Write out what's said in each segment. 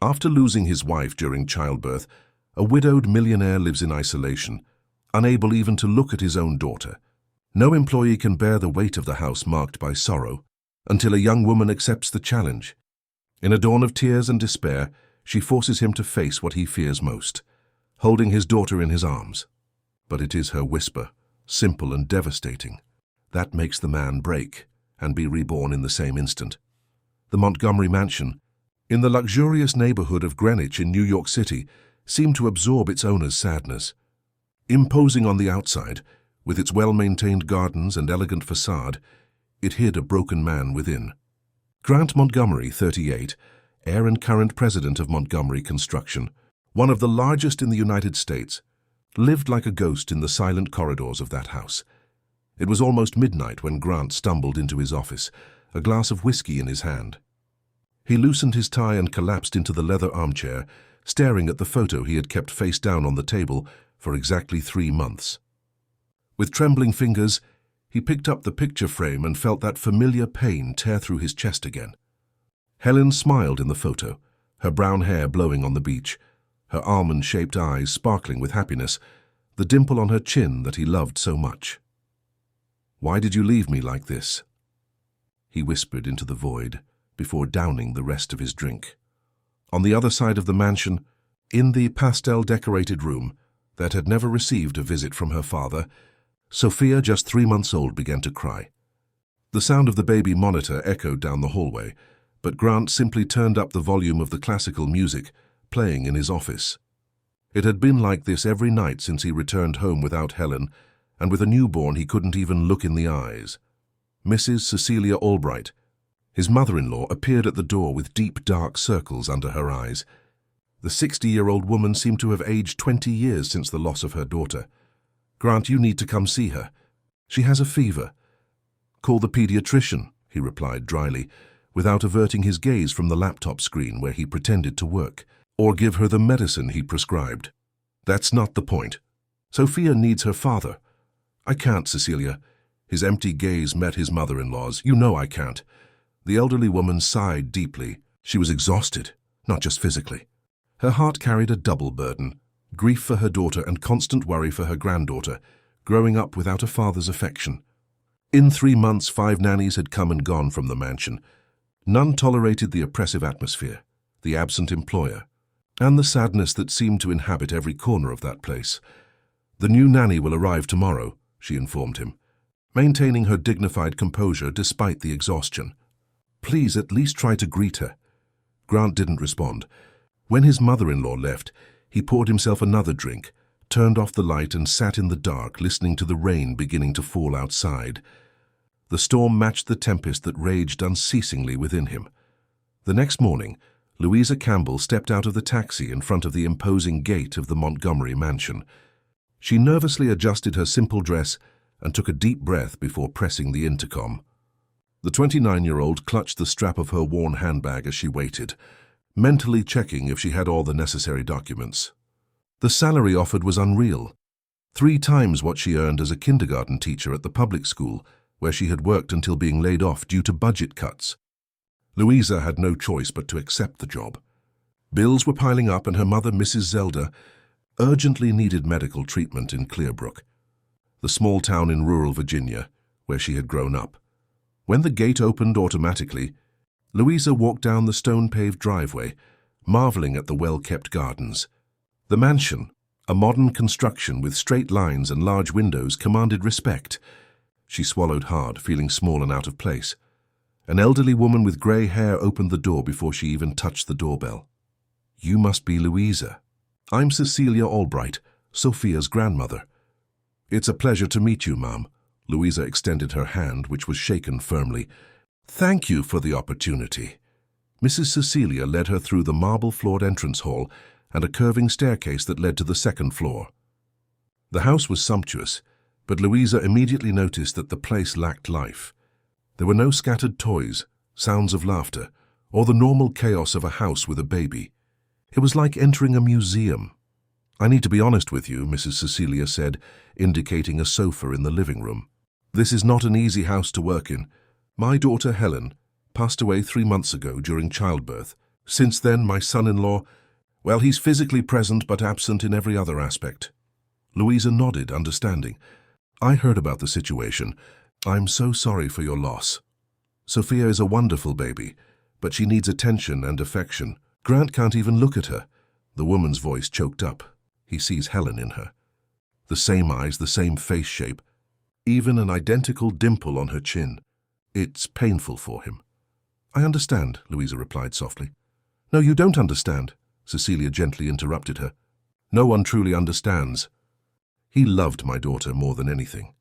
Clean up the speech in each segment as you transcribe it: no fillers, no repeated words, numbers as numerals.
After losing his wife during childbirth, a widowed millionaire lives in isolation, unable even to look at his own daughter. No employee can bear the weight of the house marked by sorrow until a young woman accepts the challenge. In a dawn of tears and despair, she forces him to face what he fears most, holding his daughter in his arms. But it is her whisper, simple and devastating, that makes the man break and be reborn in the same instant. The Montgomery mansion, in the luxurious neighborhood of Greenwich in New York City, seemed to absorb its owner's sadness. Imposing on the outside, with its well-maintained gardens and elegant facade, it hid a broken man within. Grant Montgomery, 38, heir and current president of Montgomery Construction, one of the largest in the United States, lived like a ghost in the silent corridors of that house. It was almost midnight when Grant stumbled into his office, a glass of whiskey in his hand. He loosened his tie and collapsed into the leather armchair, staring at the photo he had kept face down on the table for exactly 3 months. With trembling fingers, he picked up the picture frame and felt that familiar pain tear through his chest again. Helen smiled in the photo, her brown hair blowing on the beach, her almond-shaped eyes sparkling with happiness, the dimple on her chin that he loved so much. "Why did you leave me like this?" he whispered into the void before downing the rest of his drink. On the other side of the mansion, in the pastel-decorated room that had never received a visit from her father, Sophia, just 3 months old, began to cry. The sound of the baby monitor echoed down the hallway, but Grant simply turned up the volume of the classical music playing in his office. It had been like this every night since he returned home without Helen, and with a newborn he couldn't even look in the eyes. Mrs. Cecilia Albright, his mother-in-law, appeared at the door with deep, dark circles under her eyes. The 60-year-old woman seemed to have aged 20 years since the loss of her daughter. "Grant, you need to come see her. She has a fever." "Call the pediatrician," he replied dryly, without averting his gaze from the laptop screen where he pretended to work. "Or give her the medicine he prescribed." "That's not the point. Sophia needs her father." "I can't, Cecilia." His empty gaze met his mother-in-law's. "You know I can't." The elderly woman sighed deeply. She was exhausted, not just physically. Her heart carried a double burden, grief for her daughter and constant worry for her granddaughter, growing up without a father's affection. In 3 months, 5 nannies had come and gone from the mansion. None tolerated the oppressive atmosphere, the absent employer, and the sadness that seemed to inhabit every corner of that place. "The new nanny will arrive tomorrow," she informed him, maintaining her dignified composure despite the exhaustion. "Please at least try to greet her." Grant didn't respond. When his mother-in-law left, he poured himself another drink, turned off the light and sat in the dark, listening to the rain beginning to fall outside. The storm matched the tempest that raged unceasingly within him. The next morning, Louisa Campbell stepped out of the taxi in front of the imposing gate of the Montgomery mansion. She nervously adjusted her simple dress and took a deep breath before pressing the intercom. The 29-year-old clutched the strap of her worn handbag as she waited, mentally checking if she had all the necessary documents. The salary offered was unreal, 3 times what she earned as a kindergarten teacher at the public school, where she had worked until being laid off due to budget cuts. Louisa had no choice but to accept the job. Bills were piling up and her mother, Mrs. Zelda, urgently needed medical treatment in Clearbrook, the small town in rural Virginia, where she had grown up. When the gate opened automatically, Louisa walked down the stone-paved driveway, marveling at the well-kept gardens. The mansion, a modern construction with straight lines and large windows, commanded respect. She swallowed hard, feeling small and out of place. An elderly woman with grey hair opened the door before she even touched the doorbell. "You must be Louisa." "I'm Cecilia Albright, Sophia's grandmother." "It's a pleasure to meet you, Ma'am." Louisa extended her hand, which was shaken firmly. "Thank you for the opportunity." Mrs. Cecilia led her through the marble-floored entrance hall and a curving staircase that led to the 2nd floor. The house was sumptuous, but Louisa immediately noticed that the place lacked life. There were no scattered toys, sounds of laughter, or the normal chaos of a house with a baby. It was like entering a museum. "I need to be honest with you," Mrs. Cecilia said, indicating a sofa in the living room. "This is not an easy house to work in. My daughter Helen passed away 3 months ago during childbirth, Since then, my son-in-law, well, he's physically present but absent in every other aspect. Louisa nodded, understanding. I heard about the situation. I'm so sorry for your loss. Sophia is a wonderful baby, but she needs attention and affection. Grant can't even look at her. The woman's voice choked up. He sees Helen in her. The same eyes, the same face shape, even an identical dimple on her chin. It's painful for him. I understand, Louisa replied softly. No, you don't understand, Cecilia gently interrupted her. No one truly understands. He loved my daughter more than anything.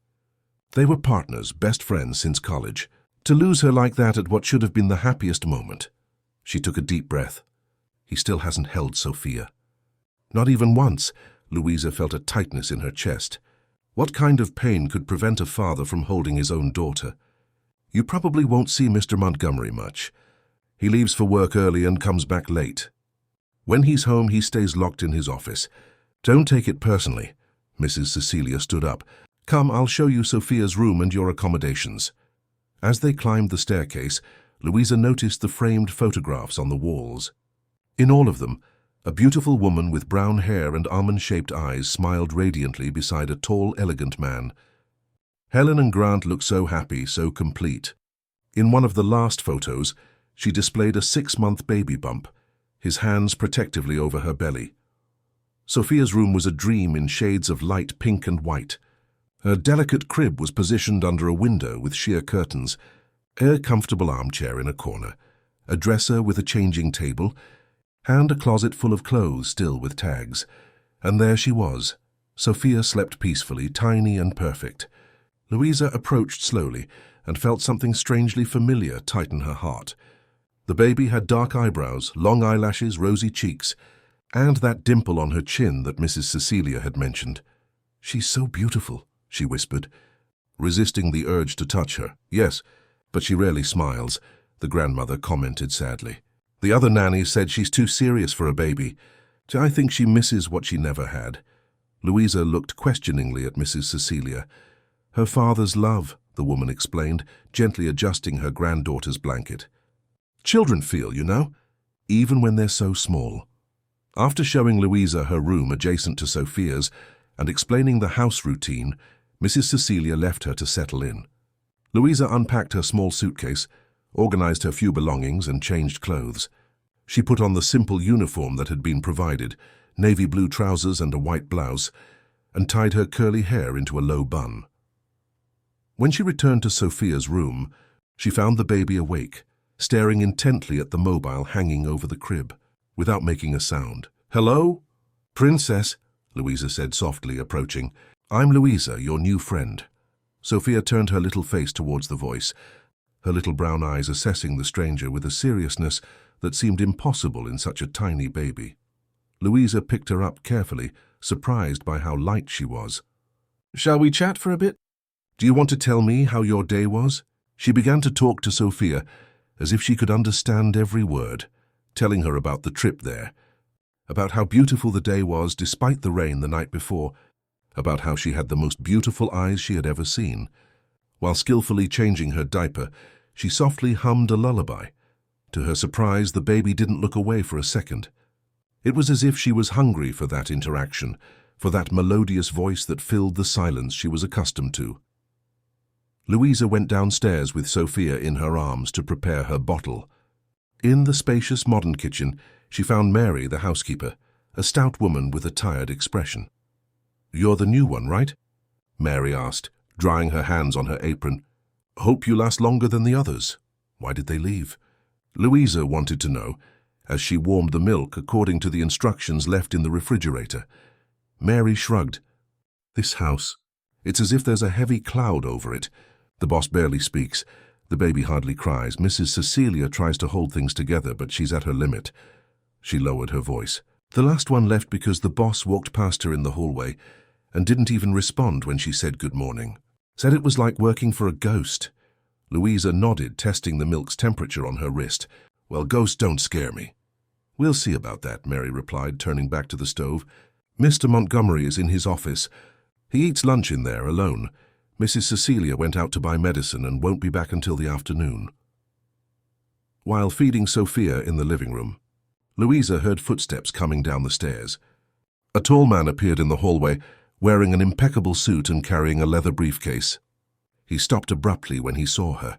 They were partners, best friends since college. To lose her like that at what should have been the happiest moment. She took a deep breath. He still hasn't held Sophia. Not even once. Louisa felt a tightness in her chest. What kind of pain could prevent a father from holding his own daughter? You probably won't see Mr. Montgomery much. He leaves for work early and comes back late. When he's home, he stays locked in his office. Don't take it personally. Mrs. Cecilia stood up. Come, I'll show you Sophia's room and your accommodations. As they climbed the staircase, Louisa noticed the framed photographs on the walls. In all of them, a beautiful woman with brown hair and almond-shaped eyes smiled radiantly beside a tall, elegant man. Helen and Grant looked so happy, so complete. In one of the last photos, she displayed a 6-month baby bump, his hands protectively over her belly. Sophia's room was a dream in shades of light pink and white. Her delicate crib was positioned under a window with sheer curtains, a comfortable armchair in a corner, a dresser with a changing table, and a closet full of clothes still with tags. And there she was. Sophia slept peacefully, tiny and perfect. Louisa approached slowly and felt something strangely familiar tighten her heart. The baby had dark eyebrows, long eyelashes, rosy cheeks, and that dimple on her chin that Mrs. Cecilia had mentioned. She's so beautiful, she whispered, resisting the urge to touch her. Yes, but she rarely smiles, the grandmother commented sadly. The other nanny said she's too serious for a baby. I think she misses what she never had. Louisa looked questioningly at Mrs. Cecilia. Her father's love, the woman explained, gently adjusting her granddaughter's blanket. Children feel, you know, even when they're so small. After showing Louisa her room adjacent to Sophia's and explaining the house routine, Mrs. Cecilia left her to settle in. Louisa unpacked her small suitcase, organized her few belongings and changed clothes. She put on the simple uniform that had been provided, navy blue trousers and a white blouse, and tied her curly hair into a low bun. When she returned to Sophia's room, she found the baby awake, staring intently at the mobile hanging over the crib, without making a sound. Hello? Princess, Louisa said softly, approaching. I'm Louisa, your new friend. Sophia turned her little face towards the voice, her little brown eyes assessing the stranger with a seriousness that seemed impossible in such a tiny baby. Louisa picked her up carefully, surprised by how light she was. Shall we chat for a bit? Do you want to tell me how your day was? She began to talk to Sophia, as if she could understand every word, telling her about the trip there, about how beautiful the day was despite the rain the night before, about how she had the most beautiful eyes she had ever seen. While skillfully changing her diaper, she softly hummed a lullaby. To her surprise, the baby didn't look away for a second. It was as if she was hungry for that interaction, for that melodious voice that filled the silence she was accustomed to. Louisa went downstairs with Sophia in her arms to prepare her bottle. In the spacious modern kitchen, she found Mary, the housekeeper, a stout woman with a tired expression. You're the new one, right? Mary asked, drying her hands on her apron. Hope you last longer than the others. Why did they leave? Louisa wanted to know, as she warmed the milk according to the instructions left in the refrigerator. Mary shrugged. This house, it's as if there's a heavy cloud over it. The boss barely speaks. The baby hardly cries. Mrs. Cecilia tries to hold things together, but she's at her limit. She lowered her voice. The last one left because the boss walked past her in the hallway and didn't even respond when she said good morning. Said it was like working for a ghost. Louisa nodded, testing the milk's temperature on her wrist. Well, ghosts don't scare me. We'll see about that, Mary replied, turning back to the stove. Mr. Montgomery is in his office. He eats lunch in there, alone. Mrs. Cecilia went out to buy medicine and won't be back until the afternoon. While feeding Sophia in the living room, Louisa heard footsteps coming down the stairs. A tall man appeared in the hallway, wearing an impeccable suit and carrying a leather briefcase. He stopped abruptly when he saw her.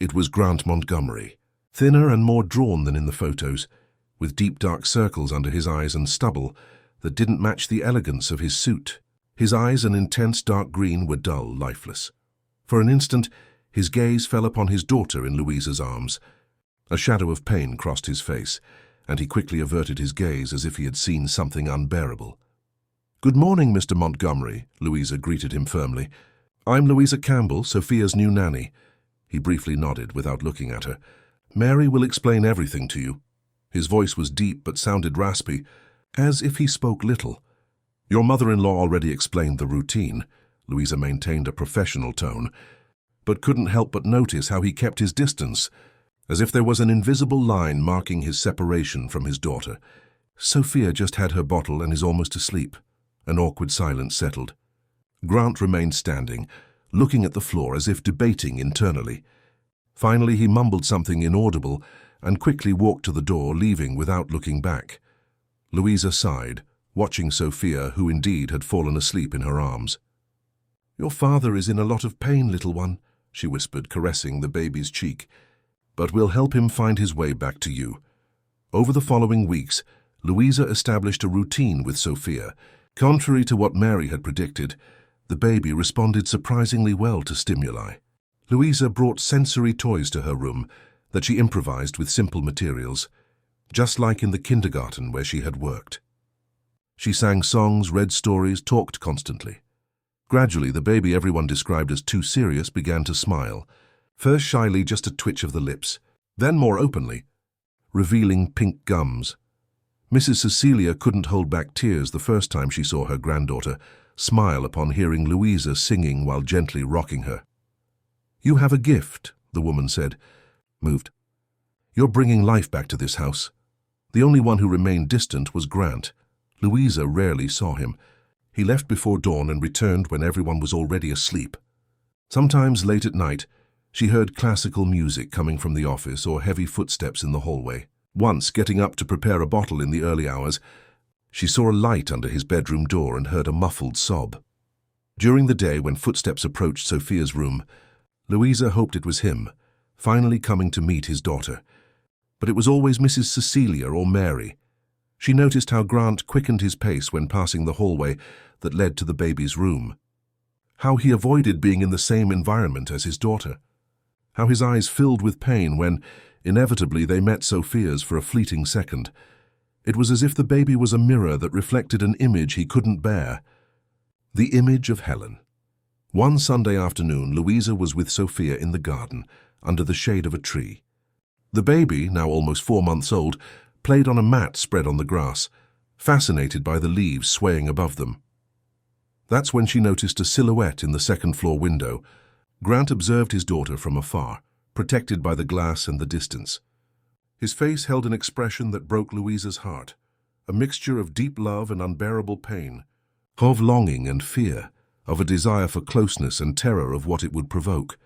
It was Grant Montgomery, thinner and more drawn than in the photos, with deep dark circles under his eyes and stubble that didn't match the elegance of his suit. His eyes, an intense dark green, were dull, lifeless. For an instant, his gaze fell upon his daughter in Louisa's arms. A shadow of pain crossed his face, and he quickly averted his gaze as if he had seen something unbearable. "Good morning, Mr. Montgomery," Louisa greeted him firmly. "I'm Louisa Campbell, Sophia's new nanny." He briefly nodded without looking at her. "Mary will explain everything to you." His voice was deep but sounded raspy, as if he spoke little. "Your mother-in-law already explained the routine." Louisa maintained a professional tone, but couldn't help but notice how he kept his distance, as if there was an invisible line marking his separation from his daughter. "Sophia just had her bottle and is almost asleep." An awkward silence settled. Grant remained standing, looking at the floor as if debating internally. Finally, he mumbled something inaudible and quickly walked to the door, leaving without looking back. Louisa sighed, watching Sophia, who indeed had fallen asleep in her arms. "Your father is in a lot of pain, little one," she whispered, caressing the baby's cheek. "But we'll help him find his way back to you." Over the following weeks, Louisa established a routine with Sophia. Contrary to what Mary had predicted, the baby responded surprisingly well to stimuli. Louisa brought sensory toys to her room that she improvised with simple materials, just like in the kindergarten where she had worked. She sang songs, read stories, talked constantly. Gradually, the baby everyone described as too serious began to smile, first shyly, just a twitch of the lips, then more openly, revealing pink gums. Mrs. Cecilia couldn't hold back tears the first time she saw her granddaughter smile upon hearing Louisa singing while gently rocking her. "You have a gift," the woman said, moved. "You're bringing life back to this house." The only one who remained distant was Grant. Louisa rarely saw him. He left before dawn and returned when everyone was already asleep. Sometimes late at night, she heard classical music coming from the office or heavy footsteps in the hallway. Once, getting up to prepare a bottle in the early hours, she saw a light under his bedroom door and heard a muffled sob. During the day, when footsteps approached Sophia's room, Louisa hoped it was him, finally coming to meet his daughter. But it was always Mrs. Cecilia or Mary. She noticed how Grant quickened his pace when passing the hallway that led to the baby's room. How he avoided being in the same environment as his daughter. How his eyes filled with pain when, inevitably, they met Sophia's for a fleeting second. It was as if the baby was a mirror that reflected an image he couldn't bear. The image of Helen. One Sunday afternoon, Louisa was with Sophia in the garden, under the shade of a tree. The baby, now almost 4 months old, played on a mat spread on the grass, fascinated by the leaves swaying above them. That's when she noticed a silhouette in the second-floor window. Grant observed his daughter from afar, protected by the glass and the distance. His face held an expression that broke Louisa's heart, a mixture of deep love and unbearable pain, of longing and fear, of a desire for closeness and terror of what it would provoke.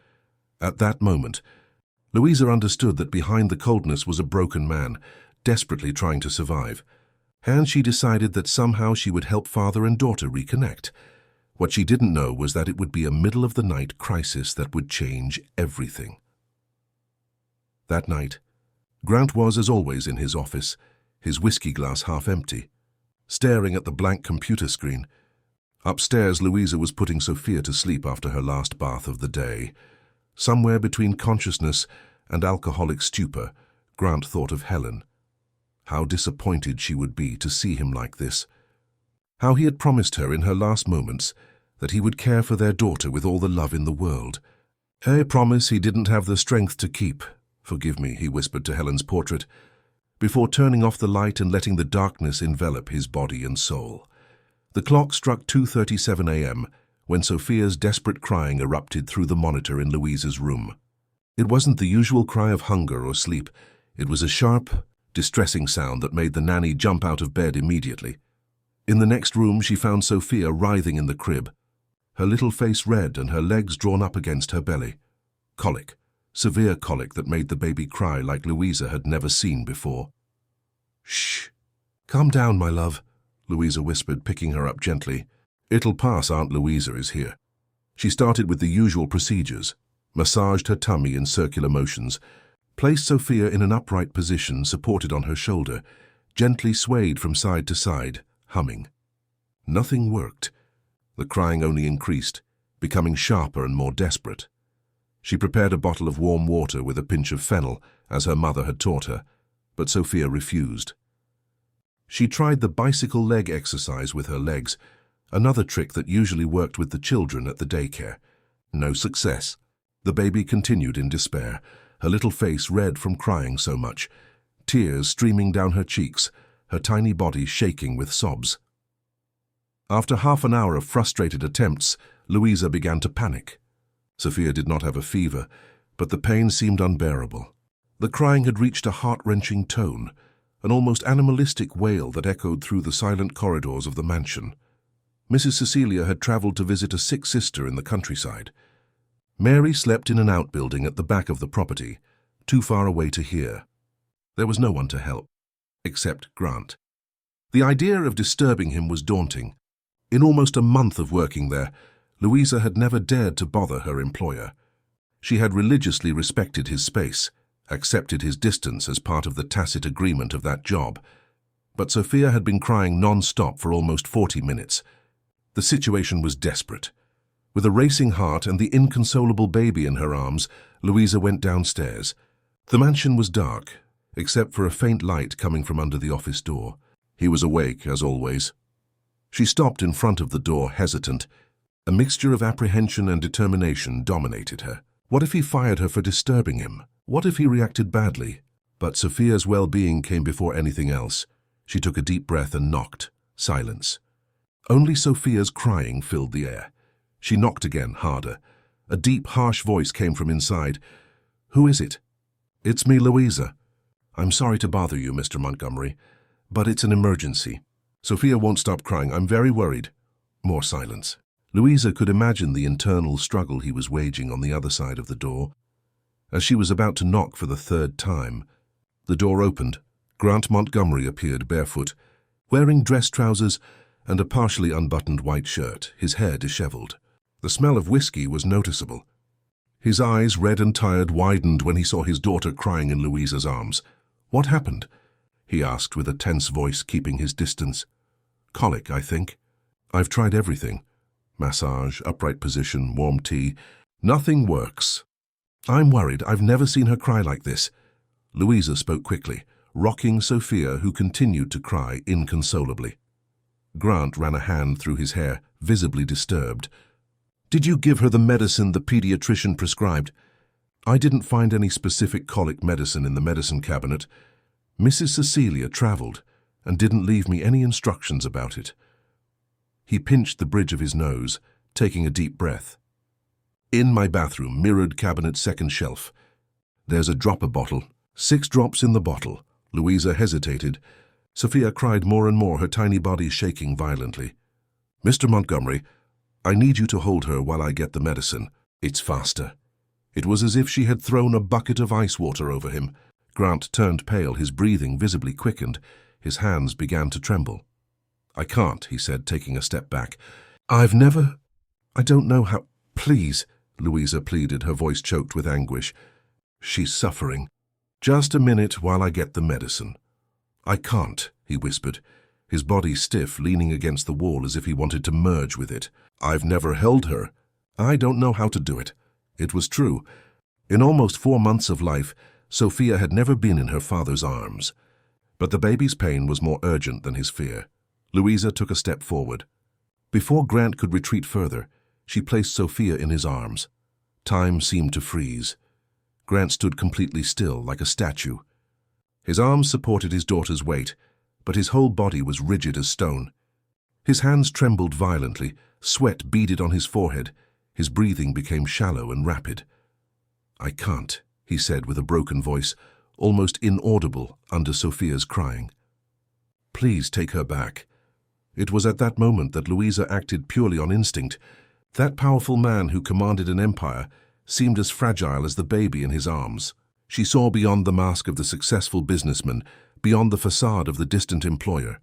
At that moment, Louisa understood that behind the coldness was a broken man, desperately trying to survive. And she decided that somehow she would help father and daughter reconnect. What she didn't know was that it would be a middle-of-the-night crisis that would change everything. That night, Grant was, as always, in his office, his whiskey glass half empty, staring at the blank computer screen. Upstairs, Louisa was putting Sophia to sleep after her last bath of the day. Somewhere between consciousness and alcoholic stupor, Grant thought of Helen. How disappointed she would be to see him like this. How he had promised her in her last moments that he would care for their daughter with all the love in the world. A promise he didn't have the strength to keep. "Forgive me," he whispered to Helen's portrait, before turning off the light and letting the darkness envelop his body and soul. The clock struck 2:37 a.m. when Sophia's desperate crying erupted through the monitor in Louisa's room. It wasn't the usual cry of hunger or sleep. It was a sharp, distressing sound that made the nanny jump out of bed immediately. In the next room, she found Sophia writhing in the crib, her little face red and her legs drawn up against her belly. Colic, severe colic that made the baby cry like Louisa had never seen before. Shh. Calm down, my love, Louisa whispered, picking her up gently. It'll pass, Aunt Louisa is here. She started with the usual procedures, massaged her tummy in circular motions, placed Sophia in an upright position supported on her shoulder, gently swayed from side to side, humming. Nothing worked. The crying only increased, becoming sharper and more desperate. She prepared a bottle of warm water with a pinch of fennel, as her mother had taught her, but Sophia refused. She tried the bicycle leg exercise with her legs, another trick that usually worked with the children at the daycare. No success. The baby continued in despair, her little face red from crying so much, tears streaming down her cheeks, her tiny body shaking with sobs. After half an hour of frustrated attempts, Louisa began to panic. Sophia did not have a fever, but the pain seemed unbearable. The crying had reached a heart-wrenching tone, an almost animalistic wail that echoed through the silent corridors of the mansion. Mrs. Cecilia had travelled to visit a sick sister in the countryside. Mary slept in an outbuilding at the back of the property, too far away to hear. There was no one to help, except Grant. The idea of disturbing him was daunting. In almost a month of working there, Louisa had never dared to bother her employer. She had religiously respected his space, accepted his distance as part of the tacit agreement of that job. But Sophia had been crying non-stop for almost 40 minutes. The situation was desperate. With a racing heart and the inconsolable baby in her arms, Louisa went downstairs. The mansion was dark, except for a faint light coming from under the office door. He was awake, as always. She stopped in front of the door, hesitant. A mixture of apprehension and determination dominated her. What if he fired her for disturbing him? What if he reacted badly? But Sophia's well-being came before anything else. She took a deep breath and knocked. Silence. Only Sophia's crying filled the air. She knocked again, harder. A deep, harsh voice came from inside. "Who is it?" "It's me, Louisa. I'm sorry to bother you, Mr. Montgomery, but it's an emergency. Sophia won't stop crying. I'm very worried." More silence. Louisa could imagine the internal struggle he was waging on the other side of the door. As she was about to knock for the third time, the door opened. Grant Montgomery appeared barefoot, wearing dress trousers and a partially unbuttoned white shirt, his hair disheveled. The smell of whiskey was noticeable. His eyes, red and tired, widened when he saw his daughter crying in Louisa's arms. "What happened?" he asked with a tense voice, keeping his distance. "Colic, I think. I've tried everything. Massage, upright position, warm tea. Nothing works. I'm worried. I've never seen her cry like this." Louisa spoke quickly, rocking Sophia, who continued to cry inconsolably. Grant ran a hand through his hair, visibly disturbed. "Did you give her the medicine the pediatrician prescribed?" "I didn't find any specific colic medicine in the medicine cabinet. Mrs. Cecilia travelled and didn't leave me any instructions about it." He pinched the bridge of his nose, taking a deep breath. "In my bathroom, mirrored cabinet, second shelf. There's a dropper bottle. 6 drops in the bottle." Louisa hesitated. Sophia cried more and more, her tiny body shaking violently. "Mr. Montgomery, I need you to hold her while I get the medicine. It's faster." It was as if she had thrown a bucket of ice water over him. Grant turned pale, his breathing visibly quickened. His hands began to tremble. "I can't," he said, taking a step back. I don't know how—" "Please," Louisa pleaded, her voice choked with anguish. "She's suffering. Just a minute while I get the medicine." "I can't," he whispered, his body stiff, leaning against the wall as if he wanted to merge with it. "I've never held her. I don't know how to do it." It was true. In almost 4 months of life, Sophia had never been in her father's arms. But the baby's pain was more urgent than his fear. Louisa took a step forward. Before Grant could retreat further, she placed Sophia in his arms. Time seemed to freeze. Grant stood completely still, like a statue. His arms supported his daughter's weight, but his whole body was rigid as stone. His hands trembled violently, sweat beaded on his forehead. His breathing became shallow and rapid. "I can't," he said with a broken voice, almost inaudible under Sophia's crying. "Please take her back." It was at that moment that Louisa acted purely on instinct. That powerful man who commanded an empire seemed as fragile as the baby in his arms. She saw beyond the mask of the successful businessman, beyond the facade of the distant employer.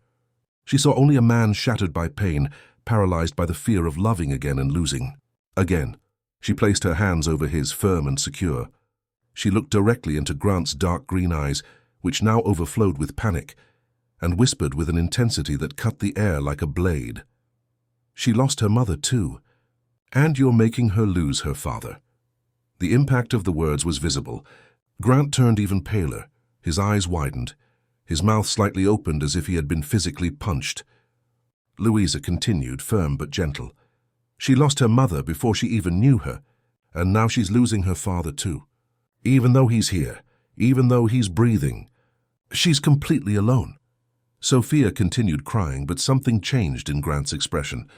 She saw only a man shattered by pain, paralyzed by the fear of loving again and losing. Again, she placed her hands over his, firm and secure. She looked directly into Grant's dark green eyes, which now overflowed with panic, and whispered with an intensity that cut the air like a blade. She lost her mother too, and you're making her lose her father. The impact of the words was visible. Grant turned even paler, his eyes widened, his mouth slightly opened as if he had been physically punched. Louisa continued, firm but gentle. She lost her mother before she even knew her, and now she's losing her father too. Even though he's here, even though he's breathing, she's completely alone. Sophia continued crying, but something changed in Grant's expression.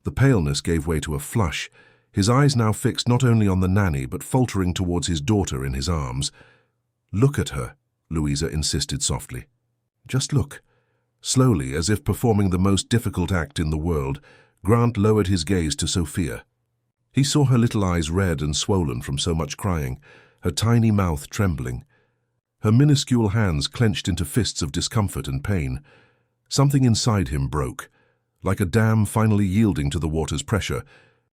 The paleness gave way to a flush, his eyes now fixed not only on the nanny but faltering towards his daughter in his arms. "Look at her," Louisa insisted softly. "Just look." Slowly, as if performing the most difficult act in the world, Grant lowered his gaze to Sophia. He saw her little eyes red and swollen from so much crying, her tiny mouth trembling. Her minuscule hands clenched into fists of discomfort and pain. Something inside him broke, like a dam finally yielding to the water's pressure.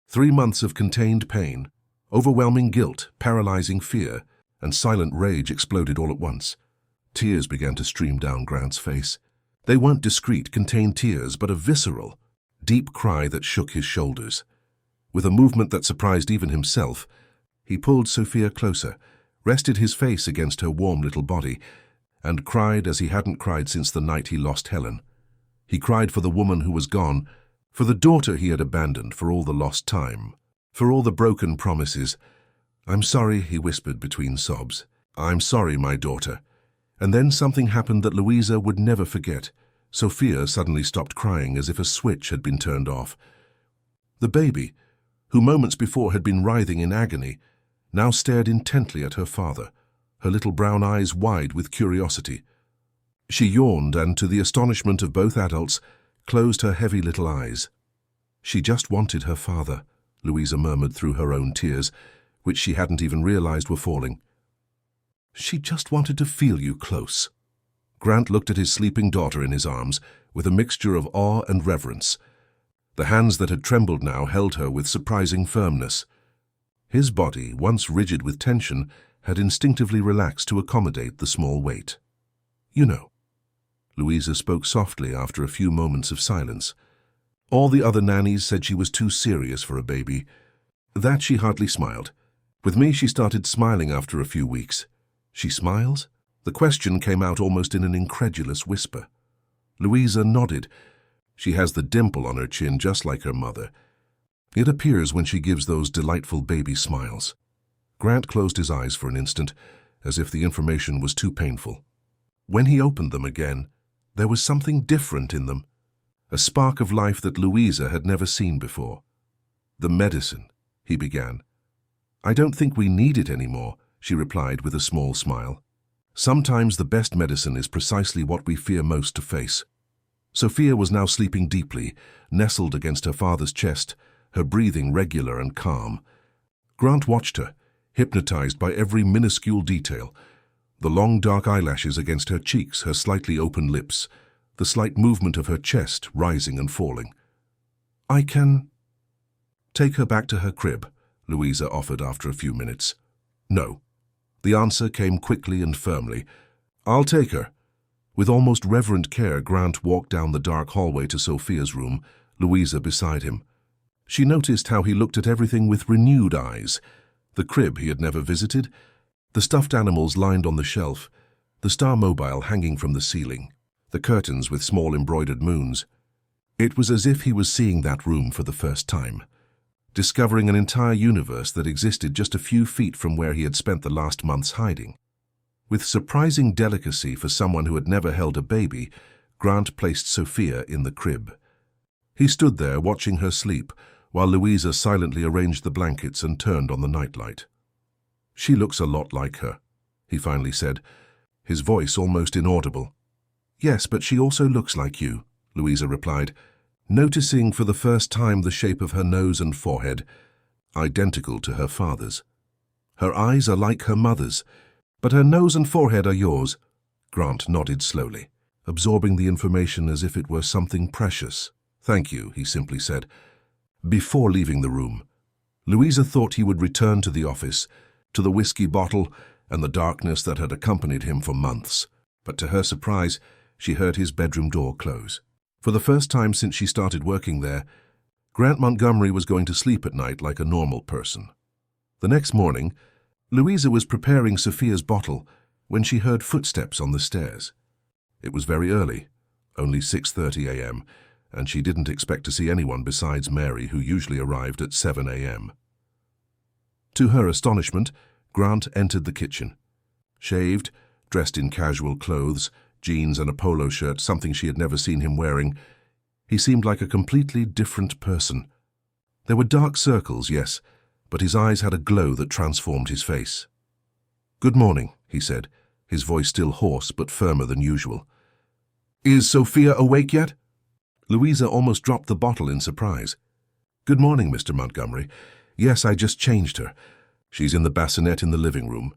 3 months of contained pain, overwhelming guilt, paralyzing fear, and silent rage exploded all at once. Tears began to stream down Grant's face. They weren't discreet, contained tears, but a visceral, deep cry that shook his shoulders. With a movement that surprised even himself, he pulled Sophia closer, rested his face against her warm little body, and cried as he hadn't cried since the night he lost Helen. He cried for the woman who was gone, for the daughter he had abandoned, for all the lost time, for all the broken promises. "I'm sorry," he whispered between sobs. "I'm sorry, my daughter." And then something happened that Louisa would never forget. Sophia suddenly stopped crying as if a switch had been turned off. The baby, who moments before had been writhing in agony, now stared intently at her father, her little brown eyes wide with curiosity. She yawned and, to the astonishment of both adults, closed her heavy little eyes. "She just wanted her father," Louisa murmured through her own tears, which she hadn't even realized were falling. "She just wanted to feel you close." Grant looked at his sleeping daughter in his arms with a mixture of awe and reverence. The hands that had trembled now held her with surprising firmness. His body, once rigid with tension, had instinctively relaxed to accommodate the small weight. "You know," Louisa spoke softly after a few moments of silence. "All the other nannies said she was too serious for a baby." That she hardly smiled. With me she started smiling after a few weeks. "She smiles?" The question came out almost in an incredulous whisper. Louisa nodded. "She has the dimple on her chin just like her mother. It appears when she gives those delightful baby smiles." Grant closed his eyes for an instant, as if the information was too painful. When he opened them again, there was something different in them, a spark of life that Louisa had never seen before. "The medicine," he began. "I don't think we need it anymore," she replied with a small smile. "Sometimes the best medicine is precisely what we fear most to face." Sophia was now sleeping deeply, nestled against her father's chest, her breathing regular and calm. Grant watched her, hypnotized by every minuscule detail. The long dark eyelashes against her cheeks, her slightly open lips, the slight movement of her chest rising and falling. "I can take her back to her crib," Louisa offered after a few minutes. "No." The answer came quickly and firmly. "I'll take her." With almost reverent care, Grant walked down the dark hallway to Sophia's room, Louisa beside him. She noticed how he looked at everything with renewed eyes. The crib he had never visited, the stuffed animals lined on the shelf, the star mobile hanging from the ceiling, the curtains with small embroidered moons. It was as if he was seeing that room for the first time, discovering an entire universe that existed just a few feet from where he had spent the last months hiding. With surprising delicacy for someone who had never held a baby, Grant placed Sophia in the crib. He stood there watching her sleep, while Louisa silently arranged the blankets and turned on the nightlight. "She looks a lot like her," he finally said, his voice almost inaudible. "Yes, but she also looks like you," Louisa replied, noticing for the first time the shape of her nose and forehead, identical to her father's. "Her eyes are like her mother's, but her nose and forehead are yours." Grant nodded slowly, absorbing the information as if it were something precious. "Thank you," he simply said. Before leaving the room, Louisa thought he would return to the office, to the whiskey bottle and the darkness that had accompanied him for months. But to her surprise, she heard his bedroom door close. For the first time since she started working there, Grant Montgomery was going to sleep at night like a normal person. The next morning, Louisa was preparing Sophia's bottle when she heard footsteps on the stairs. It was very early, only 6:30 a.m., and she didn't expect to see anyone besides Mary, who usually arrived at 7 a.m. To her astonishment, Grant entered the kitchen. Shaved, dressed in casual clothes, jeans and a polo shirt, something she had never seen him wearing, he seemed like a completely different person. There were dark circles, yes, but his eyes had a glow that transformed his face. "Good morning," he said, his voice still hoarse but firmer than usual. "Is Sophia awake yet?" Louisa almost dropped the bottle in surprise. "Good morning, Mr. Montgomery. Yes, I just changed her. She's in the bassinet in the living room."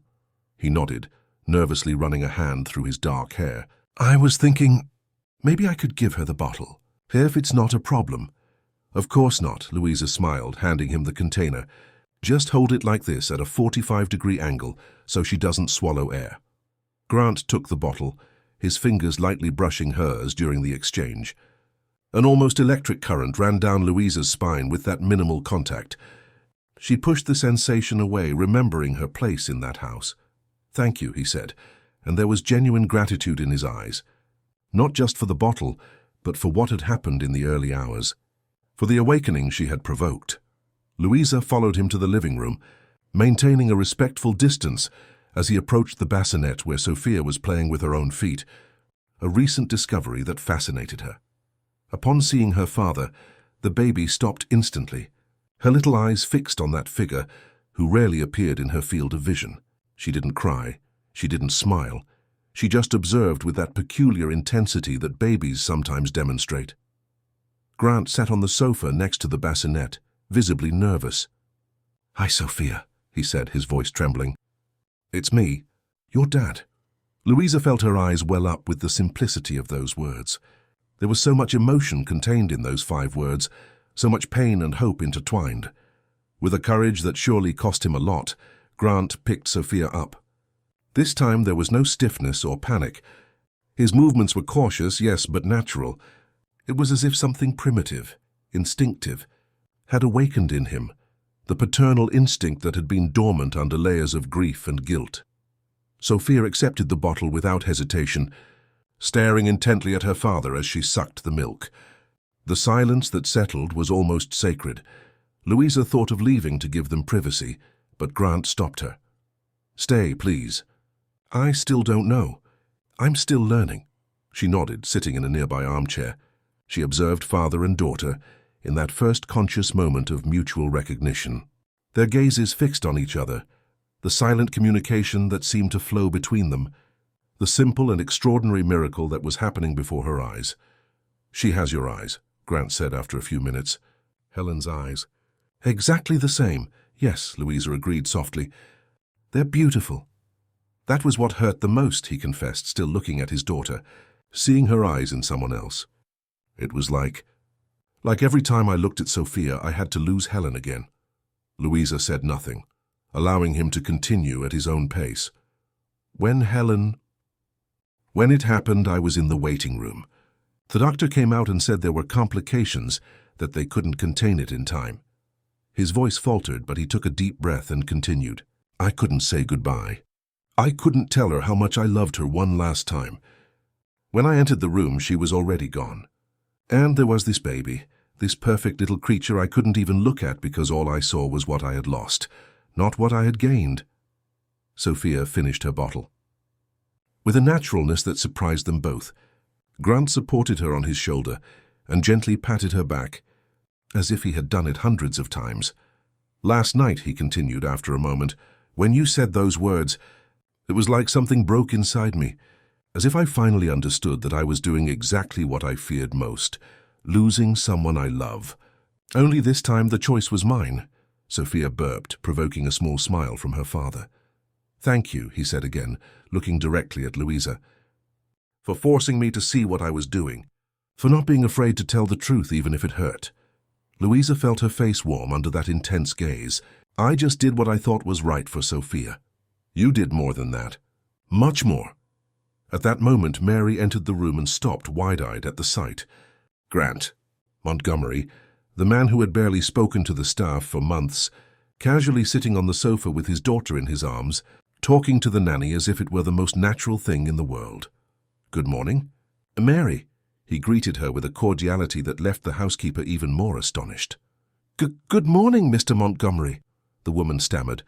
He nodded, nervously running a hand through his dark hair. "I was thinking, maybe I could give her the bottle, if it's not a problem." "Of course not," Louisa smiled, handing him the container. "Just hold it like this at a 45-degree angle so she doesn't swallow air." Grant took the bottle, his fingers lightly brushing hers during the exchange. An almost electric current ran down Louisa's spine with that minimal contact. She pushed the sensation away, remembering her place in that house. "Thank you," he said, and there was genuine gratitude in his eyes. Not just for the bottle, but for what had happened in the early hours, for the awakening she had provoked. Louisa followed him to the living room, maintaining a respectful distance as he approached the bassinet where Sophia was playing with her own feet, a recent discovery that fascinated her. Upon seeing her father, the baby stopped instantly, her little eyes fixed on that figure who rarely appeared in her field of vision. She didn't cry, she didn't smile, she just observed with that peculiar intensity that babies sometimes demonstrate. Grant sat on the sofa next to the bassinet, visibly nervous. "Hi, Sophia," he said, his voice trembling. "It's me, your dad." Louisa felt her eyes well up with the simplicity of those words. There was so much emotion contained in those 5 words, so much pain and hope intertwined. With a courage that surely cost him a lot, Grant picked Sophia up. This time there was no stiffness or panic. His movements were cautious, yes, but natural. It was as if something primitive, instinctive, had awakened in him, the paternal instinct that had been dormant under layers of grief and guilt. Sophia accepted the bottle without hesitation, staring intently at her father as she sucked the milk. The silence that settled was almost sacred. Louisa thought of leaving to give them privacy, but Grant stopped her. "Stay, please." "I still don't know. I'm still learning." She nodded, sitting in a nearby armchair. She observed father and daughter in that first conscious moment of mutual recognition. Their gazes fixed on each other, the silent communication that seemed to flow between them, the simple and extraordinary miracle that was happening before her eyes. "She has your eyes," Grant said after a few minutes. "Helen's eyes." "Exactly the same. Yes," Louisa agreed softly. "They're beautiful." That was what hurt the most, he confessed, still looking at his daughter, seeing her eyes in someone else. It was like every time I looked at Sophia, I had to lose Helen again. Louisa said nothing, allowing him to continue at his own pace. When it happened, I was in the waiting room. The doctor came out and said there were complications, that they couldn't contain it in time. His voice faltered, but he took a deep breath and continued. I couldn't say goodbye. I couldn't tell her how much I loved her one last time. When I entered the room, she was already gone. And there was this baby, this perfect little creature I couldn't even look at because all I saw was what I had lost, not what I had gained. Sophia finished her bottle. With a naturalness that surprised them both, Grant supported her on his shoulder and gently patted her back, as if he had done it hundreds of times. Last night, he continued after a moment, when you said those words, it was like something broke inside me, as if I finally understood that I was doing exactly what I feared most, losing someone I love. Only this time the choice was mine. Sophia burped, provoking a small smile from her father. Thank you, he said again, looking directly at Louisa. for forcing me to see what I was doing, for not being afraid to tell the truth even if it hurt. Louisa felt her face warm under that intense gaze. I just did what I thought was right for Sophia. You did more than that. Much more. At that moment, Mary entered the room and stopped wide-eyed at the sight. Grant Montgomery, the man who had barely spoken to the staff for months, casually sitting on the sofa with his daughter in his arms, talking to the nanny as if it were the most natural thing in the world. "Good morning." "Mary." He greeted her with a cordiality that left the housekeeper even more astonished. Good morning, Mr. Montgomery," the woman stammered,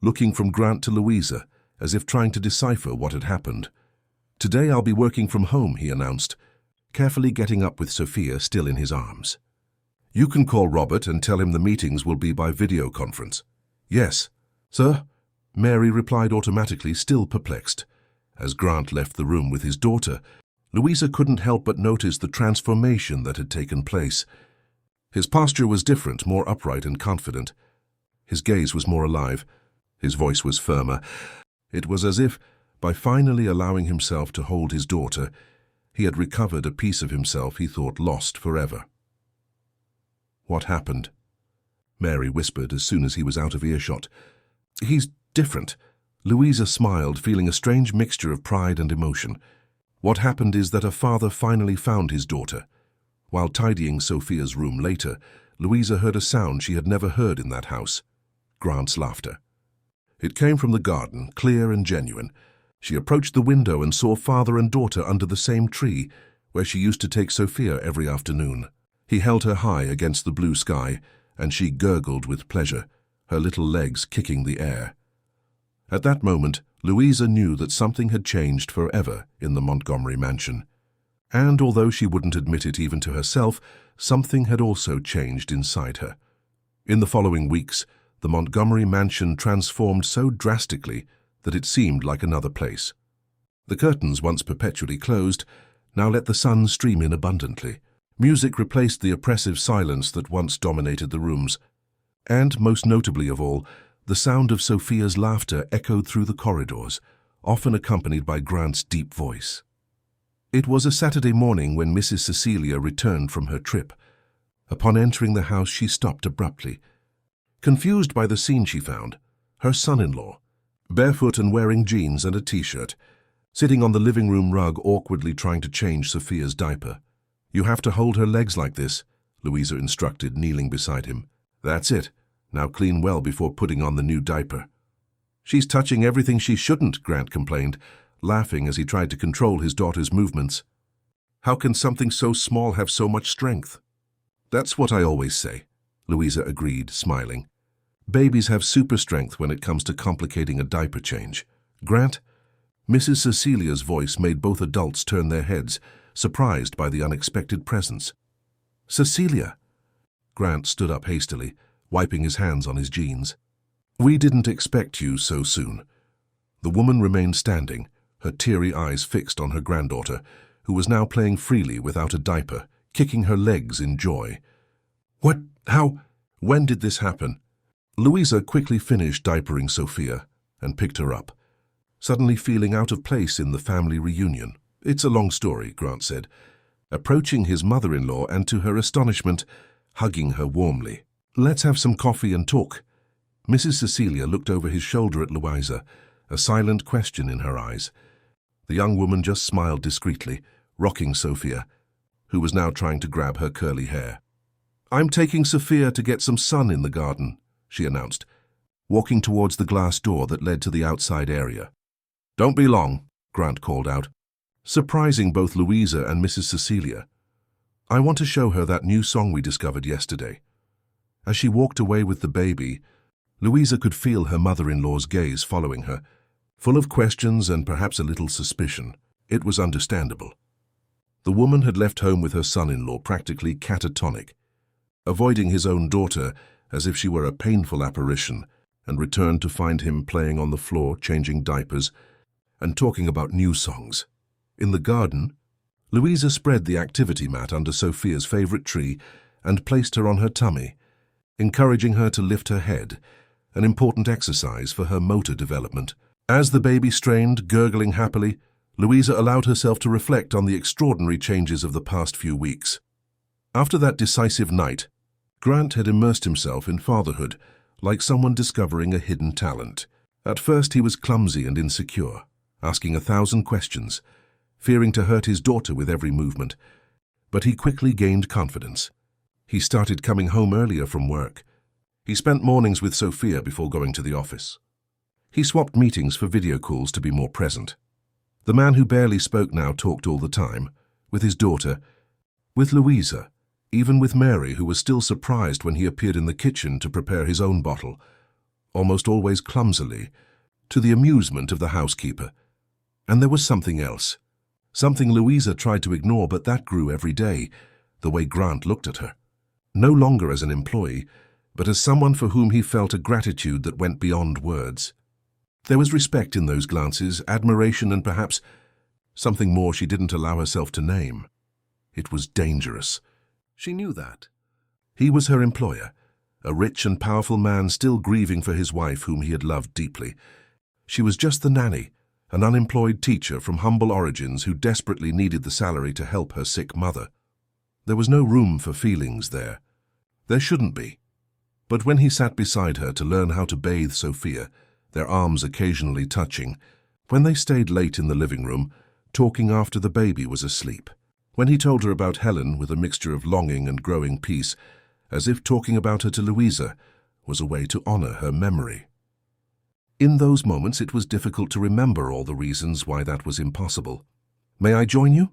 looking from Grant to Louisa, as if trying to decipher what had happened. "Today I'll be working from home," he announced, carefully getting up with Sophia still in his arms. "You can call Robert and tell him the meetings will be by video conference." "Yes, sir," Mary replied automatically, still perplexed. As Grant left the room with his daughter, Louisa couldn't help but notice the transformation that had taken place. His posture was different, more upright and confident. His gaze was more alive. His voice was firmer. It was as if, by finally allowing himself to hold his daughter, he had recovered a piece of himself he thought lost forever. "What happened?" Mary whispered as soon as he was out of earshot. "He's different." Louisa smiled, feeling a strange mixture of pride and emotion. "What happened is that a father finally found his daughter." While tidying Sophia's room later, Louisa heard a sound she had never heard in that house: Grant's laughter. It came from the garden, clear and genuine. She approached the window and saw father and daughter under the same tree, where she used to take Sophia every afternoon. He held her high against the blue sky, and she gurgled with pleasure, her little legs kicking the air. At that moment, Louisa knew that something had changed forever in the Montgomery mansion. And although she wouldn't admit it even to herself, something had also changed inside her. In the following weeks, the Montgomery mansion transformed so drastically that it seemed like another place. The curtains, once perpetually closed, now let the sun stream in abundantly. Music replaced the oppressive silence that once dominated the rooms. And, most notably of all, the sound of Sophia's laughter echoed through the corridors, often accompanied by Grant's deep voice. It was a Saturday morning when Mrs. Cecilia returned from her trip. Upon entering the house, she stopped abruptly. Confused by the scene she found, her son-in-law, barefoot and wearing jeans and a t-shirt, sitting on the living room rug awkwardly trying to change Sophia's diaper. "You have to hold her legs like this," Louisa instructed, kneeling beside him. "That's it. Now clean well before putting on the new diaper." "She's touching everything she shouldn't," Grant complained, laughing as he tried to control his daughter's movements. "How can something so small have so much strength?" "That's what I always say," Louisa agreed, smiling. "Babies have super strength when it comes to complicating a diaper change. Grant?" Mrs. Cecilia's voice made both adults turn their heads, surprised by the unexpected presence. "Cecilia!" Grant stood up hastily, wiping his hands on his jeans. "We didn't expect you so soon." The woman remained standing, her teary eyes fixed on her granddaughter, who was now playing freely without a diaper, kicking her legs in joy. "What? How? When did this happen?" Louisa quickly finished diapering Sophia and picked her up, suddenly feeling out of place in the family reunion. "It's a long story," Grant said, approaching his mother-in-law and, to her astonishment, hugging her warmly. "Let's have some coffee and talk." Mrs. Cecilia looked over his shoulder at Louisa, a silent question in her eyes. The young woman just smiled discreetly, rocking Sophia, who was now trying to grab her curly hair. "I'm taking Sophia to get some sun in the garden," she announced, walking towards the glass door that led to the outside area. "Don't be long," Grant called out, surprising both Louisa and Mrs. Cecilia. "I want to show her that new song we discovered yesterday." As she walked away with the baby, Louisa could feel her mother-in-law's gaze following her, full of questions and perhaps a little suspicion. It was understandable. The woman had left home with her son-in-law practically catatonic, avoiding his own daughter as if she were a painful apparition, and returned to find him playing on the floor, changing diapers, and talking about new songs. In the garden, Louisa spread the activity mat under Sophia's favorite tree and placed her on her tummy, encouraging her to lift her head, an important exercise for her motor development. As the baby strained, gurgling happily, Louisa allowed herself to reflect on the extraordinary changes of the past few weeks. After that decisive night, Grant had immersed himself in fatherhood, like someone discovering a hidden talent. At first he was clumsy and insecure, asking 1,000 questions, fearing to hurt his daughter with every movement. But he quickly gained confidence. He started coming home earlier from work. He spent mornings with Sophia before going to the office. He swapped meetings for video calls to be more present. The man who barely spoke now talked all the time, with his daughter, with Louisa, even with Mary, who was still surprised when he appeared in the kitchen to prepare his own bottle, almost always clumsily, to the amusement of the housekeeper. And there was something else, something Louisa tried to ignore, but that grew every day, the way Grant looked at her. No longer as an employee, but as someone for whom he felt a gratitude that went beyond words. There was respect in those glances, admiration, and perhaps something more she didn't allow herself to name. It was dangerous. She knew that. He was her employer, a rich and powerful man still grieving for his wife whom he had loved deeply. She was just the nanny, an unemployed teacher from humble origins who desperately needed the salary to help her sick mother. There was no room for feelings there. There shouldn't be. But when he sat beside her to learn how to bathe Sophia, their arms occasionally touching, when they stayed late in the living room, talking after the baby was asleep, when he told her about Helen with a mixture of longing and growing peace, as if talking about her to Louisa was a way to honor her memory. In those moments it was difficult to remember all the reasons why that was impossible. "May I join you?"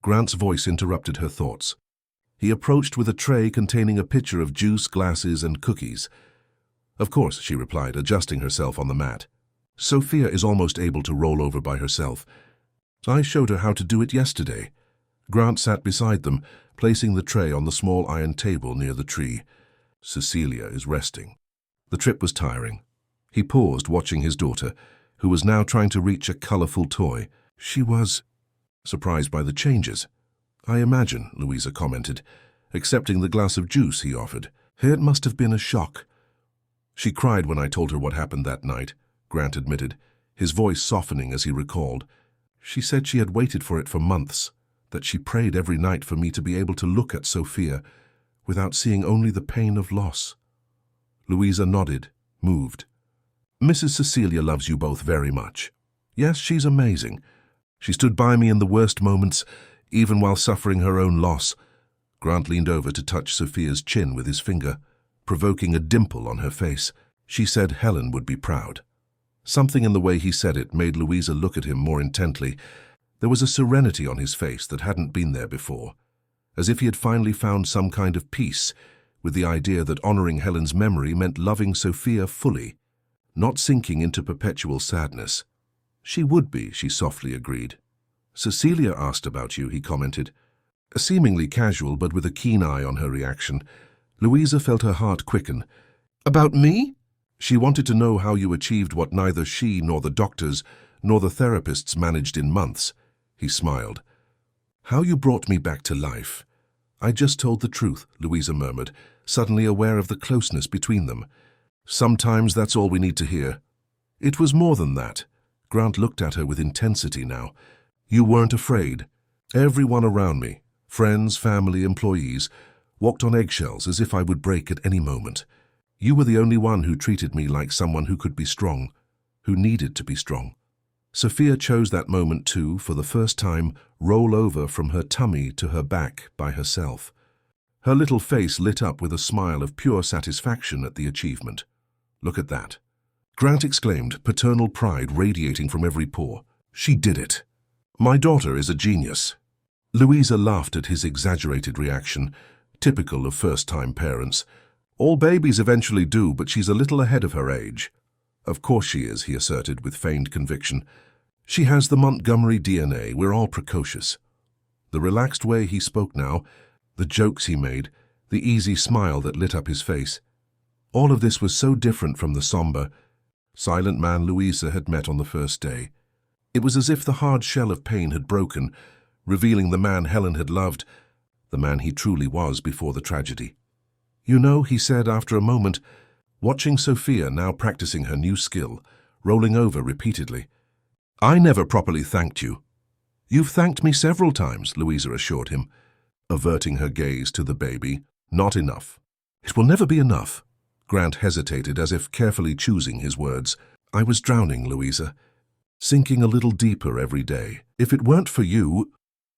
Grant's voice interrupted her thoughts. He approached with a tray containing a pitcher of juice, glasses, and cookies. "Of course," she replied, adjusting herself on the mat. "Sophia is almost able to roll over by herself. I showed her how to do it yesterday." Grant sat beside them, placing the tray on the small iron table near the tree. "Cecilia is resting." The trip was tiring. He paused, watching his daughter, who was now trying to reach a colorful toy. She was surprised by the changes. "I imagine," Louisa commented, accepting the glass of juice he offered. "It must have been a shock." "She cried when I told her what happened that night," Grant admitted, his voice softening as he recalled. "She said she had waited for it for months, that she prayed every night for me to be able to look at Sophia without seeing only the pain of loss." Louisa nodded, moved. "Mrs. Cecilia loves you both very much. Yes, she's amazing. She stood by me in the worst moments, even while suffering her own loss." Grant leaned over to touch Sophia's chin with his finger, provoking a dimple on her face. She said Helen would be proud. Something in the way he said it made Louisa look at him more intently. There was a serenity on his face that hadn't been there before, as if he had finally found some kind of peace with the idea that honoring Helen's memory meant loving Sophia fully, not sinking into perpetual sadness. "She would be," she softly agreed. "Cecilia asked about you," he commented. Seemingly casual, but with a keen eye on her reaction. Louisa felt her heart quicken. "About me?" "She wanted to know how you achieved what neither she nor the doctors nor the therapists managed in months." He smiled. "How you brought me back to life." "I just told the truth," Louisa murmured, suddenly aware of the closeness between them. "Sometimes that's all we need to hear." "It was more than that." Grant looked at her with intensity now. "You weren't afraid. Everyone around me, friends, family, employees, walked on eggshells as if I would break at any moment. You were the only one who treated me like someone who could be strong, who needed to be strong." Sophia chose that moment to, for the first time, roll over from her tummy to her back by herself. Her little face lit up with a smile of pure satisfaction at the achievement. "Look at that," Grant exclaimed, paternal pride radiating from every pore. "She did it. My daughter is a genius." Louisa laughed at his exaggerated reaction, typical of first-time parents. "All babies eventually do, but she's a little ahead of her age." "Of course she is," he asserted with feigned conviction. "She has the Montgomery DNA. We're all precocious." The relaxed way he spoke now, the jokes he made, the easy smile that lit up his face. All of this was so different from the somber, silent man Louisa had met on the first day. It was as if the hard shell of pain had broken, revealing the man Helen had loved, the man he truly was before the tragedy. "You know," he said after a moment, watching Sophia now practicing her new skill, rolling over repeatedly, "I never properly thanked you." You've thanked me several times, Louisa assured him, averting her gaze to the baby. Not enough. It will never be enough. Grant hesitated, as if carefully choosing his words. I was drowning, Louisa, sinking a little deeper every day. If it weren't for you—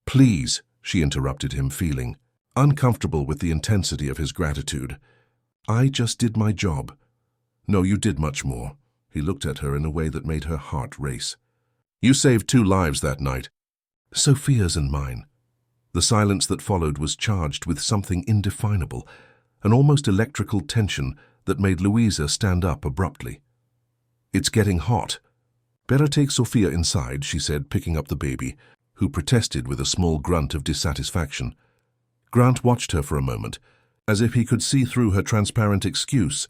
Please, she interrupted him, feeling uncomfortable with the intensity of his gratitude. I just did my job. No, you did much more. He looked at her in a way that made her heart race. You saved 2 lives that night. Sophia's and mine. The silence that followed was charged with something indefinable, an almost electrical tension that made Louisa stand up abruptly. It's getting hot. Better take Sophia inside, she said, picking up the baby, who protested with a small grunt of dissatisfaction. Grant watched her for a moment, as if he could see through her transparent excuse,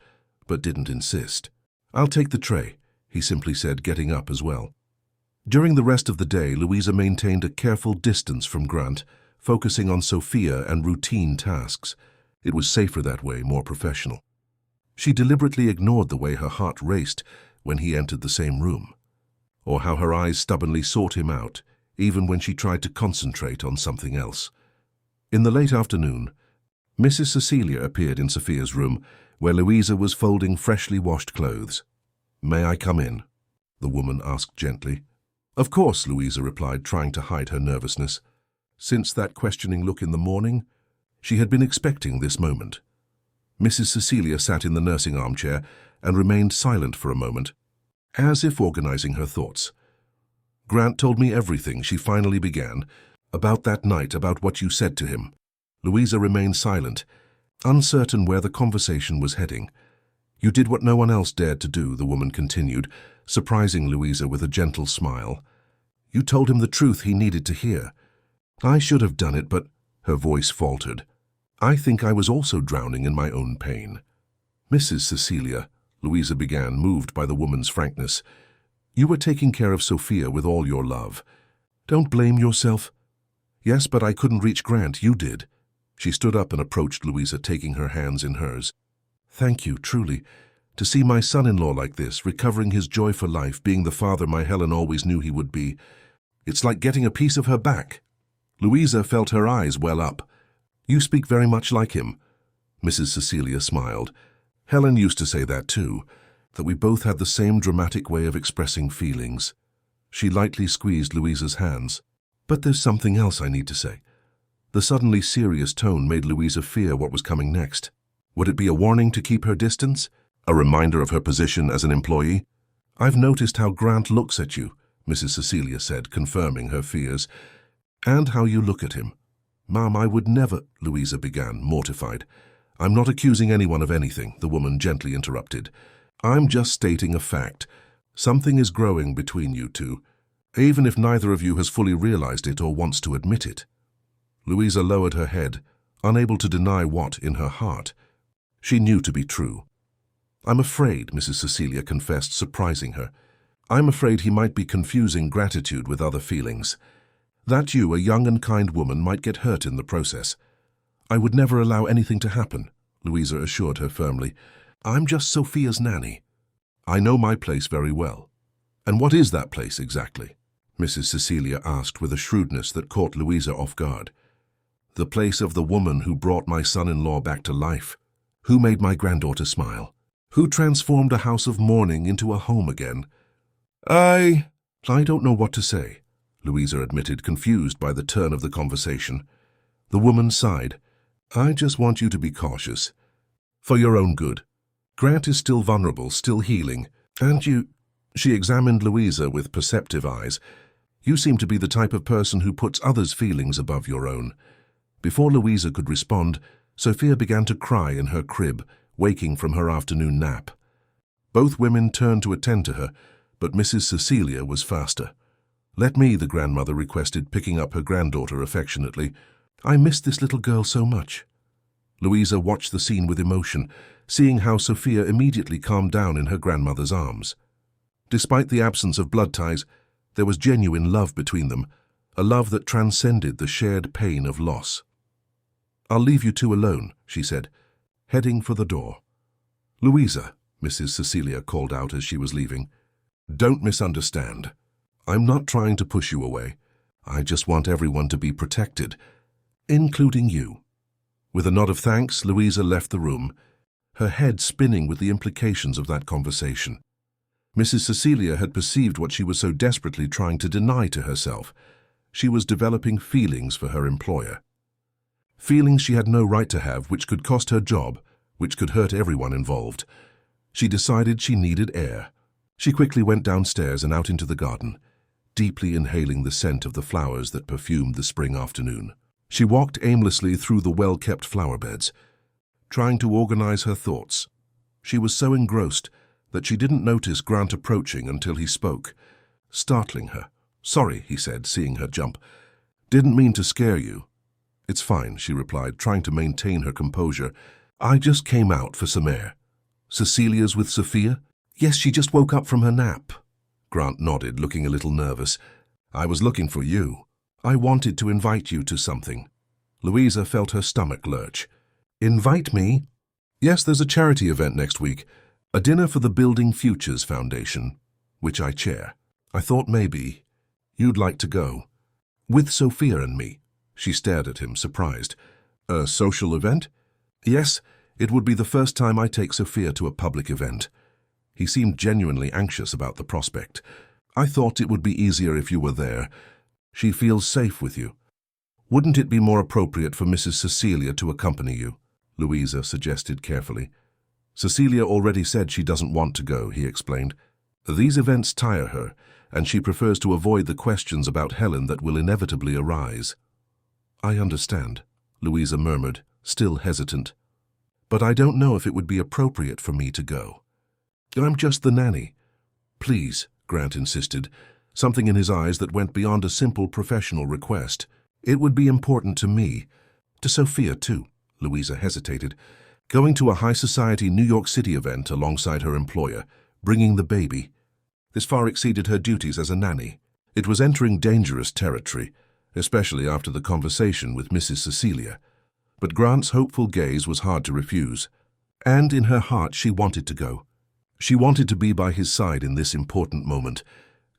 but didn't insist. I'll take the tray, he simply said, getting up as well. During the rest of the day, Louisa maintained a careful distance from Grant, focusing on Sophia and routine tasks. It was safer that way, more professional. She deliberately ignored the way her heart raced when he entered the same room, or how her eyes stubbornly sought him out, even when she tried to concentrate on something else. In the late afternoon, Mrs. Cecilia appeared in Sophia's room, where Louisa was folding freshly washed clothes. May I come in? The woman asked gently. Of course, Louisa replied, trying to hide her nervousness. Since that questioning look in the morning, she had been expecting this moment. Mrs. Cecilia sat in the nursing armchair and remained silent for a moment, as if organizing her thoughts. Grant told me everything, she finally began, about that night, about what you said to him. Louisa remained silent, uncertain where the conversation was heading. You did what no one else dared to do, the woman continued, surprising Louisa with a gentle smile. You told him the truth he needed to hear. I should have done it, but— her voice faltered. I think I was also drowning in my own pain. Mrs. Cecilia, Louisa began, moved by the woman's frankness, you were taking care of Sophia with all your love. Don't blame yourself. Yes, but I couldn't reach Grant, you did. She stood up and approached Louisa, taking her hands in hers. Thank you, truly. To see my son-in-law like this, recovering his joy for life, being the father my Helen always knew he would be. It's like getting a piece of her back. Louisa felt her eyes well up. You speak very much like him. Mrs. Cecilia smiled. Helen used to say that too, that we both had the same dramatic way of expressing feelings. She lightly squeezed Louisa's hands. But there's something else I need to say. The suddenly serious tone made Louisa fear what was coming next. Would it be a warning to keep her distance? A reminder of her position as an employee? I've noticed how Grant looks at you, Mrs. Cecilia said, confirming her fears. And how you look at him. Ma'am, I would never— Louisa began, mortified. I'm not accusing anyone of anything, the woman gently interrupted. I'm just stating a fact. Something is growing between you two, even if neither of you has fully realized it or wants to admit it. Louisa lowered her head, unable to deny what, in her heart, she knew to be true. I'm afraid, Mrs. Cecilia confessed, surprising her. I'm afraid he might be confusing gratitude with other feelings. That you, a young and kind woman, might get hurt in the process. I would never allow anything to happen, Louisa assured her firmly. I'm just Sophia's nanny. I know my place very well. And what is that place exactly? Mrs. Cecilia asked with a shrewdness that caught Louisa off guard. The place of the woman who brought my son-in-law back to life, who made my granddaughter smile, who transformed a house of mourning into a home again. I don't know what to say, Louisa admitted, confused by the turn of the conversation. The woman sighed. I just want you to be cautious. For your own good. Grant is still vulnerable, still healing. And you— She examined Louisa with perceptive eyes. You seem to be the type of person who puts others' feelings above your own. Before Louisa could respond, Sophia began to cry in her crib, waking from her afternoon nap. Both women turned to attend to her, but Mrs. Cecilia was faster. Let me, the grandmother requested, picking up her granddaughter affectionately. I miss this little girl so much. Louisa watched the scene with emotion, seeing how Sophia immediately calmed down in her grandmother's arms. Despite the absence of blood ties, there was genuine love between them, a love that transcended the shared pain of loss. I'll leave you two alone, she said, heading for the door. Louisa, Mrs. Cecilia called out as she was leaving. Don't misunderstand. I'm not trying to push you away. I just want everyone to be protected, including you." With a nod of thanks, Louisa left the room, her head spinning with the implications of that conversation. Mrs. Cecilia had perceived what she was so desperately trying to deny to herself. She was developing feelings for her employer. Feelings she had no right to have, which could cost her job, which could hurt everyone involved. She decided she needed air. She quickly went downstairs and out into the garden, deeply inhaling the scent of the flowers that perfumed the spring afternoon. She walked aimlessly through the well-kept flower beds, trying to organize her thoughts. She was so engrossed that she didn't notice Grant approaching until he spoke, startling her. "Sorry," he said, seeing her jump. "Didn't mean to scare you." "It's fine," she replied, trying to maintain her composure. "I just came out for some air." "Cecilia's with Sophia?" "Yes, she just woke up from her nap." Grant nodded, looking a little nervous. "I was looking for you. I wanted to invite you to something." Louisa felt her stomach lurch. "Invite me?" "Yes, there's a charity event next week. A dinner for the Building Futures Foundation, which I chair. I thought maybe you'd like to go." "With Sophia and me?" She stared at him, surprised. "A social event?" "Yes, it would be the first time I take Sophia to a public event." He seemed genuinely anxious about the prospect. "I thought it would be easier if you were there. She feels safe with you." "Wouldn't it be more appropriate for Mrs. Cecilia to accompany you?" Louisa suggested carefully. "Cecilia already said she doesn't want to go," he explained. "These events tire her, and she prefers to avoid the questions about Helen that will inevitably arise." "I understand," Louisa murmured, still hesitant. "But I don't know if it would be appropriate for me to go. I'm just the nanny." "Please," Grant insisted, something in his eyes that went beyond a simple professional request. "It would be important to me, to Sophia too." Louisa hesitated. Going to a high-society New York City event alongside her employer, bringing the baby. This far exceeded her duties as a nanny. It was entering dangerous territory, especially after the conversation with Mrs. Cecilia. But Grant's hopeful gaze was hard to refuse. And in her heart she wanted to go. She wanted to be by his side in this important moment.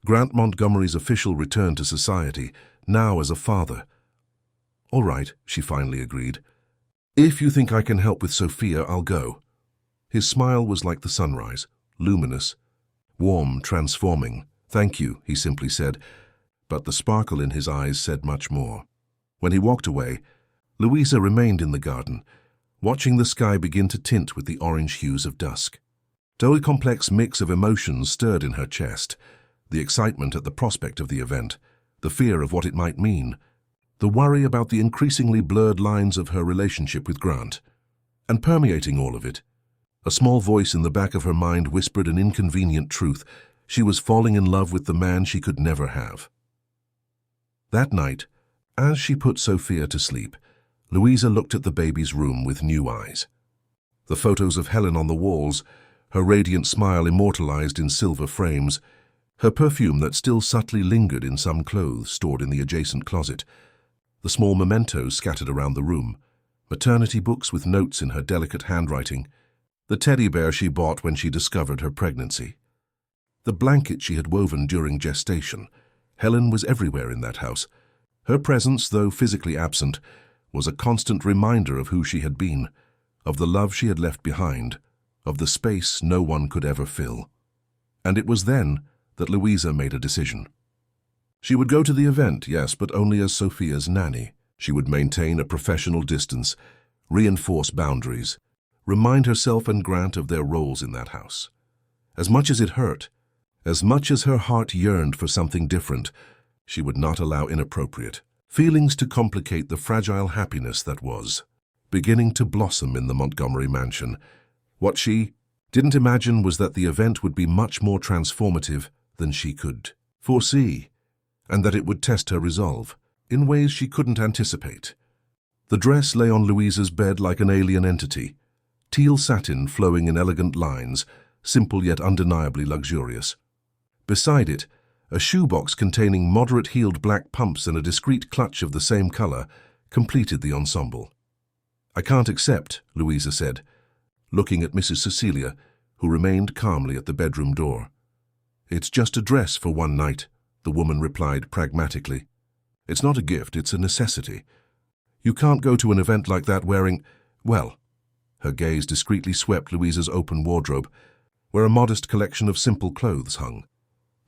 Grant Montgomery's official return to society, now as a father. "All right," she finally agreed. "If you think I can help with Sophia, I'll go." His smile was like the sunrise, luminous, warm, transforming. "Thank you," he simply said, but the sparkle in his eyes said much more. When he walked away, Louisa remained in the garden, watching the sky begin to tint with the orange hues of dusk. A complex mix of emotions stirred in her chest, the excitement at the prospect of the event, the fear of what it might mean, the worry about the increasingly blurred lines of her relationship with Grant. And permeating all of it, a small voice in the back of her mind whispered an inconvenient truth. She was falling in love with the man she could never have. That night, as she put Sophia to sleep, Louisa looked at the baby's room with new eyes. The photos of Helen on the walls, her radiant smile immortalized in silver frames, her perfume that still subtly lingered in some clothes stored in the adjacent closet, the small mementos scattered around the room, maternity books with notes in her delicate handwriting, the teddy bear she bought when she discovered her pregnancy, the blanket she had woven during gestation. Helen was everywhere in that house. Her presence, though physically absent, was a constant reminder of who she had been, of the love she had left behind, of the space no one could ever fill. And it was then that Louisa made a decision. She would go to the event, yes, but only as Sophia's nanny. She would maintain a professional distance, reinforce boundaries, remind herself and Grant of their roles in that house. As much as it hurt, as much as her heart yearned for something different, she would not allow inappropriate feelings to complicate the fragile happiness that was beginning to blossom in the Montgomery mansion. What she didn't imagine was that the event would be much more transformative than she could foresee, and that it would test her resolve in ways she couldn't anticipate. The dress lay on Louisa's bed like an alien entity, teal satin flowing in elegant lines, simple yet undeniably luxurious. Beside it, a shoebox containing moderate-heeled black pumps and a discreet clutch of the same color completed the ensemble. "I can't accept," Louisa said, looking at Mrs. Cecilia, who remained calmly at the bedroom door. "It's just a dress for one night," the woman replied pragmatically. It's not a gift, it's a necessity. You can't go to an event like that wearing, well, her gaze discreetly swept Louisa's open wardrobe, where a modest collection of simple clothes hung.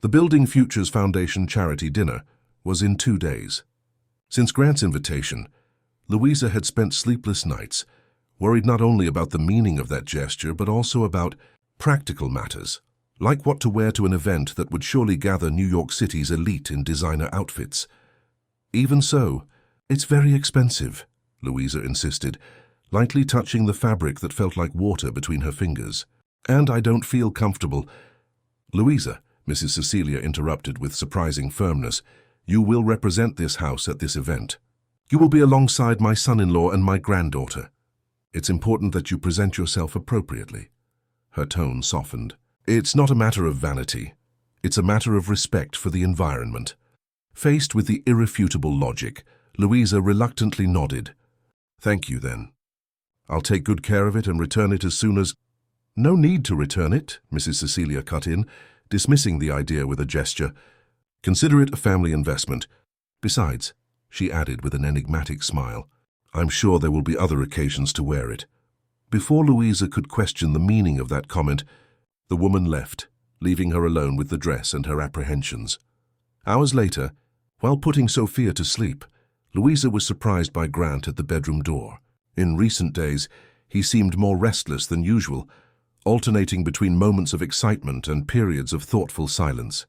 The Building Futures Foundation charity dinner was in 2 days. Since Grant's invitation, Louisa had spent sleepless nights, worried not only about the meaning of that gesture, but also about practical matters, like what to wear to an event that would surely gather New York City's elite in designer outfits. Even so, it's very expensive, Louisa insisted, lightly touching the fabric that felt like water between her fingers. And I don't feel comfortable. Louisa, Mrs. Cecilia interrupted with surprising firmness, you will represent this house at this event. You will be alongside my son-in-law and my granddaughter. It's important that you present yourself appropriately. Her tone softened. It's not a matter of vanity. It's a matter of respect for the environment. Faced with the irrefutable logic, Louisa reluctantly nodded. Thank you, then. I'll take good care of it and return it as soon as— No need to return it, Mrs. Cecilia cut in, dismissing the idea with a gesture. Consider it a family investment. Besides, she added with an enigmatic smile, I'm sure there will be other occasions to wear it. Before Louisa could question the meaning of that comment, the woman left, leaving her alone with the dress and her apprehensions. Hours later, while putting Sophia to sleep, Louisa was surprised by Grant at the bedroom door. In recent days, he seemed more restless than usual, alternating between moments of excitement and periods of thoughtful silence.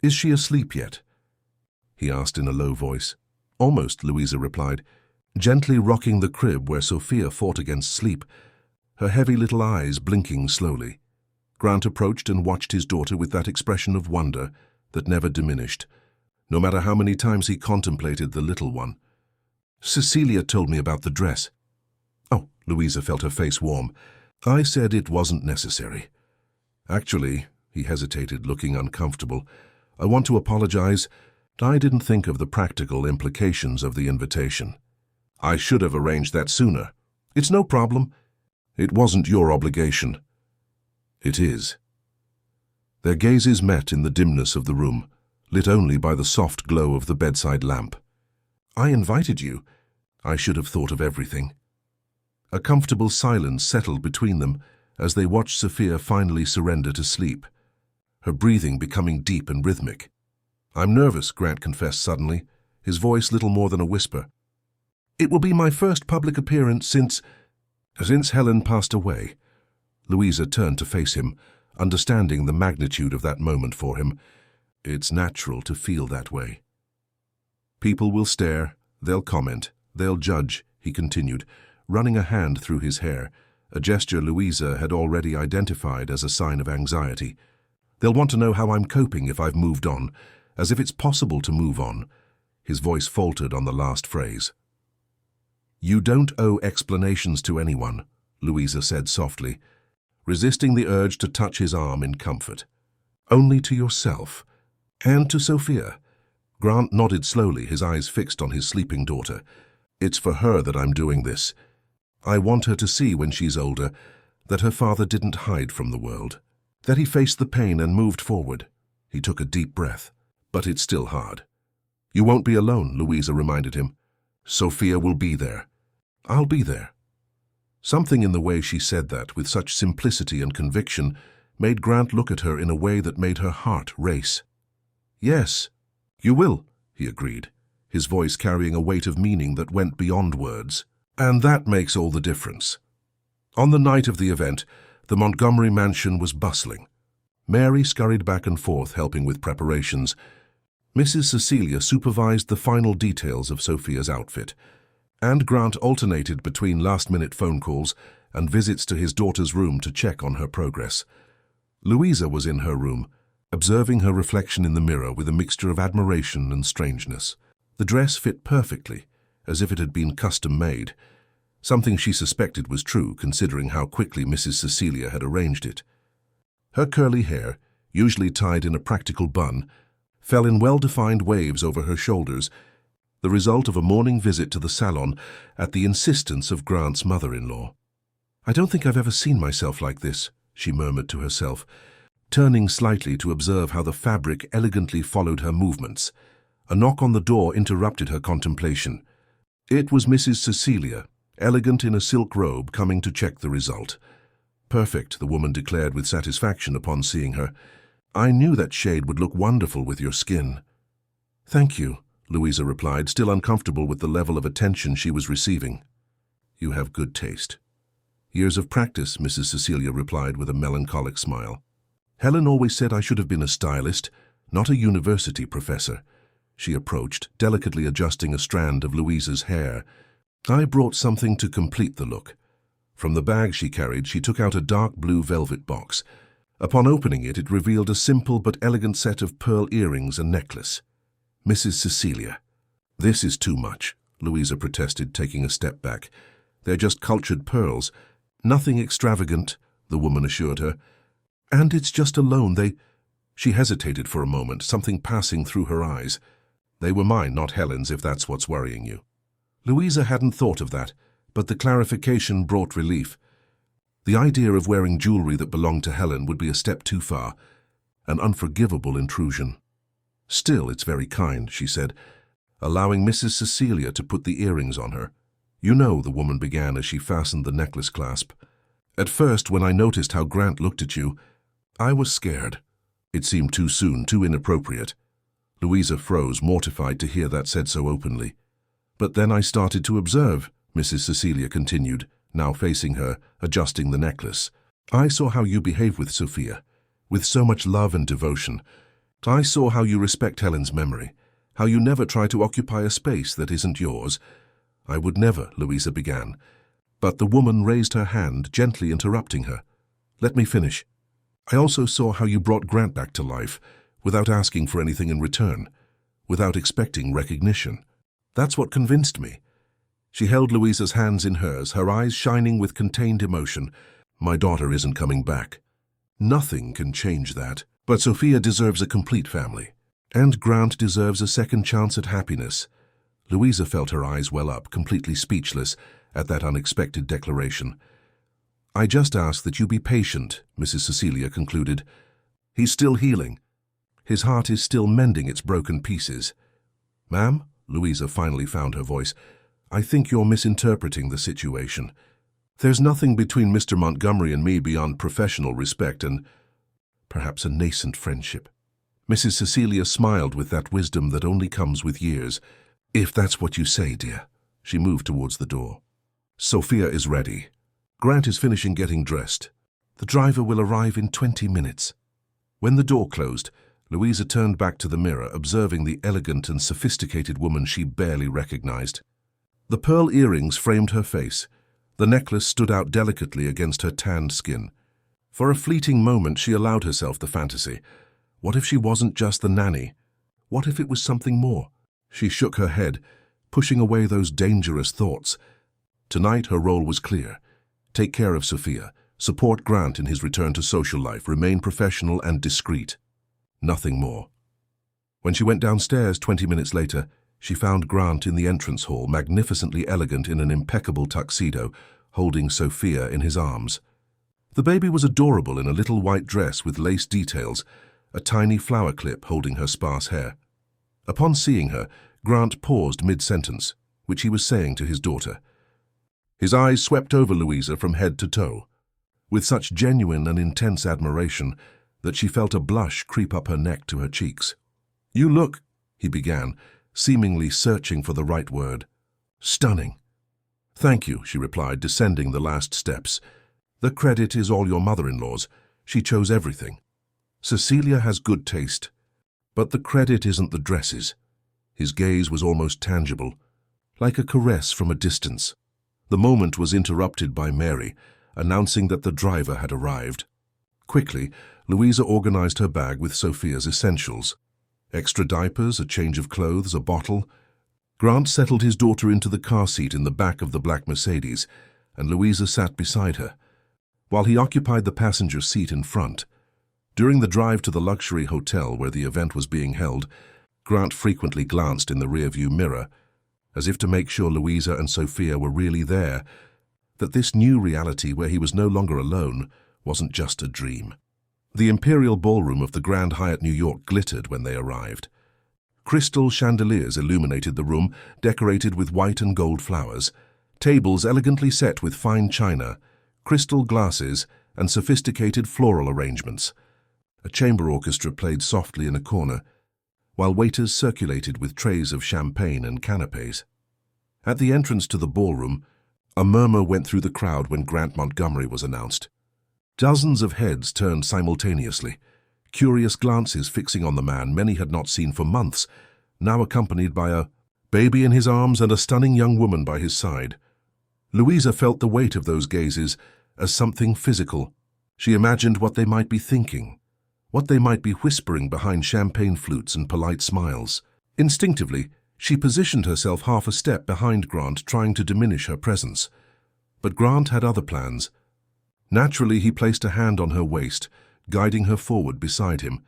Is she asleep yet? He asked in a low voice. Almost, Louisa replied, gently rocking the crib where Sophia fought against sleep, her heavy little eyes blinking slowly. Grant approached and watched his daughter with that expression of wonder that never diminished, no matter how many times he contemplated the little one. Cecilia told me about the dress. Oh, Louisa felt her face warm. I said it wasn't necessary. Actually, he hesitated, looking uncomfortable, I want to apologize. I didn't think of the practical implications of the invitation. I should have arranged that sooner. It's no problem. It wasn't your obligation. It is. Their gazes met in the dimness of the room, lit only by the soft glow of the bedside lamp. I invited you. I should have thought of everything. A comfortable silence settled between them as they watched Sophia finally surrender to sleep, her breathing becoming deep and rhythmic. I'm nervous, Grant confessed suddenly, his voice little more than a whisper. It will be my first public appearance since Helen passed away. Louisa turned to face him, understanding the magnitude of that moment for him. It's natural to feel that way. People will stare, they'll comment, they'll judge, he continued, running a hand through his hair, a gesture Louisa had already identified as a sign of anxiety. They'll want to know how I'm coping if I've moved on, as if it's possible to move on. His voice faltered on the last phrase. You don't owe explanations to anyone, Louisa said softly, resisting the urge to touch his arm in comfort. Only to yourself. And to Sophia. Grant nodded slowly, his eyes fixed on his sleeping daughter. It's for her that I'm doing this. I want her to see when she's older that her father didn't hide from the world, that he faced the pain and moved forward. He took a deep breath. But it's still hard. You won't be alone, Louisa reminded him. Sophia will be there. I'll be there. Something in the way she said that, with such simplicity and conviction, made Grant look at her in a way that made her heart race. Yes, you will, he agreed, his voice carrying a weight of meaning that went beyond words. And that makes all the difference. On the night of the event, the Montgomery mansion was bustling. Mary scurried back and forth helping with preparations. Mrs. Cecilia supervised the final details of Sophia's outfit, and Grant alternated between last-minute phone calls and visits to his daughter's room to check on her progress. Louisa was in her room, observing her reflection in the mirror with a mixture of admiration and strangeness. The dress fit perfectly, as if it had been custom-made, something she suspected was true considering how quickly Mrs. Cecilia had arranged it. Her curly hair, usually tied in a practical bun, fell in well-defined waves over her shoulders, the result of a morning visit to the salon at the insistence of Grant's mother-in-law. I don't think I've ever seen myself like this, she murmured to herself, turning slightly to observe how the fabric elegantly followed her movements, A knock on the door interrupted her contemplation. It was Mrs. Cecilia, elegant in a silk robe, coming to check the result. "Perfect," the woman declared with satisfaction upon seeing her. "I knew that shade would look wonderful with your skin." "Thank you," Louisa replied, still uncomfortable with the level of attention she was receiving. "You have good taste." "Years of practice," Mrs. Cecilia replied with a melancholic smile. "Helen always said I should have been a stylist, not a university professor." She approached, delicately adjusting a strand of Louisa's hair. "I brought something to complete the look." From the bag she carried, she took out a dark blue velvet box. Upon opening it, it revealed a simple but elegant set of pearl earrings and necklace. "Mrs. Cecilia." "This is too much," Louisa protested, taking a step back. "They're just cultured pearls. Nothing extravagant," the woman assured her. "And it's just a loan. She hesitated for a moment, something passing through her eyes. "They were mine, not Helen's, if that's what's worrying you." Louisa hadn't thought of that, but the clarification brought relief. The idea of wearing jewelry that belonged to Helen would be a step too far, an unforgivable intrusion. "Still, it's very kind," she said, allowing Mrs. Cecilia to put the earrings on her. "You know," the woman began as she fastened the necklace clasp. "At first, when I noticed how Grant looked at you, I was scared. It seemed too soon, too inappropriate." Louisa froze, mortified to hear that said so openly. "But then I started to observe," Mrs. Cecilia continued, now facing her, adjusting the necklace. "I saw how you behave with Sophia, with so much love and devotion. I saw how you respect Helen's memory, how you never try to occupy a space that isn't yours." "I would never," Louisa began, but the woman raised her hand, gently interrupting her. "Let me finish. I also saw how you brought Grant back to life, without asking for anything in return, without expecting recognition. That's what convinced me." She held Louisa's hands in hers, her eyes shining with contained emotion. "My daughter isn't coming back. Nothing can change that. But Sophia deserves a complete family. And Grant deserves a second chance at happiness." Louisa felt her eyes well up, completely speechless at that unexpected declaration. "I just ask that you be patient," Mrs. Cecilia concluded. "He's still healing. His heart is still mending its broken pieces." "Ma'am," Louisa finally found her voice, "I think you're misinterpreting the situation. There's nothing between Mr. Montgomery and me beyond professional respect and perhaps a nascent friendship." Mrs. Cecilia smiled with that wisdom that only comes with years. "If that's what you say, dear." She moved towards the door. "Sophia is ready. Grant is finishing getting dressed. The driver will arrive in 20 minutes. When the door closed, Louisa turned back to the mirror, observing the elegant and sophisticated woman she barely recognized. The pearl earrings framed her face. The necklace stood out delicately against her tanned skin. For a fleeting moment, she allowed herself the fantasy. What if she wasn't just the nanny? What if it was something more? She shook her head, pushing away those dangerous thoughts. Tonight, her role was clear. Take care of Sophia, support Grant in his return to social life, remain professional and discreet. Nothing more. When she went downstairs 20 minutes later, she found Grant in the entrance hall, magnificently elegant in an impeccable tuxedo, holding Sophia in his arms. The baby was adorable in a little white dress with lace details, a tiny flower clip holding her sparse hair. Upon seeing her, Grant paused mid-sentence, which he was saying to his daughter. His eyes swept over Louisa from head to toe, with such genuine and intense admiration that she felt a blush creep up her neck to her cheeks. "You look," he began, seemingly searching for the right word. "Stunning." "Thank you," she replied, descending the last steps. "The credit is all your mother-in-law's. She chose everything. Cecilia has good taste. But the credit isn't the dresses." His gaze was almost tangible, like a caress from a distance. The moment was interrupted by Mary, announcing that the driver had arrived. Quickly, Louisa organized her bag with Sophia's essentials. Extra diapers, a change of clothes, a bottle. Grant settled his daughter into the car seat in the back of the black Mercedes, and Louisa sat beside her, while he occupied the passenger seat in front. During the drive to the luxury hotel where the event was being held, Grant frequently glanced in the rearview mirror, as if to make sure Louisa and Sophia were really there, that this new reality where he was no longer alone wasn't just a dream. The Imperial Ballroom of the Grand Hyatt New York glittered when they arrived. Crystal chandeliers illuminated the room, decorated with white and gold flowers. Tables elegantly set with fine china, crystal glasses, and sophisticated floral arrangements. A chamber orchestra played softly in a corner, while waiters circulated with trays of champagne and canapes. At the entrance to the ballroom, a murmur went through the crowd when Grant Montgomery was announced. Dozens of heads turned simultaneously, curious glances fixing on the man many had not seen for months, now accompanied by a baby in his arms and a stunning young woman by his side. Louisa felt the weight of those gazes as something physical. She imagined what they might be thinking, what they might be whispering behind champagne flutes and polite smiles. Instinctively, she positioned herself half a step behind Grant, trying to diminish her presence. But Grant had other plans. Naturally, he placed a hand on her waist, guiding her forward beside him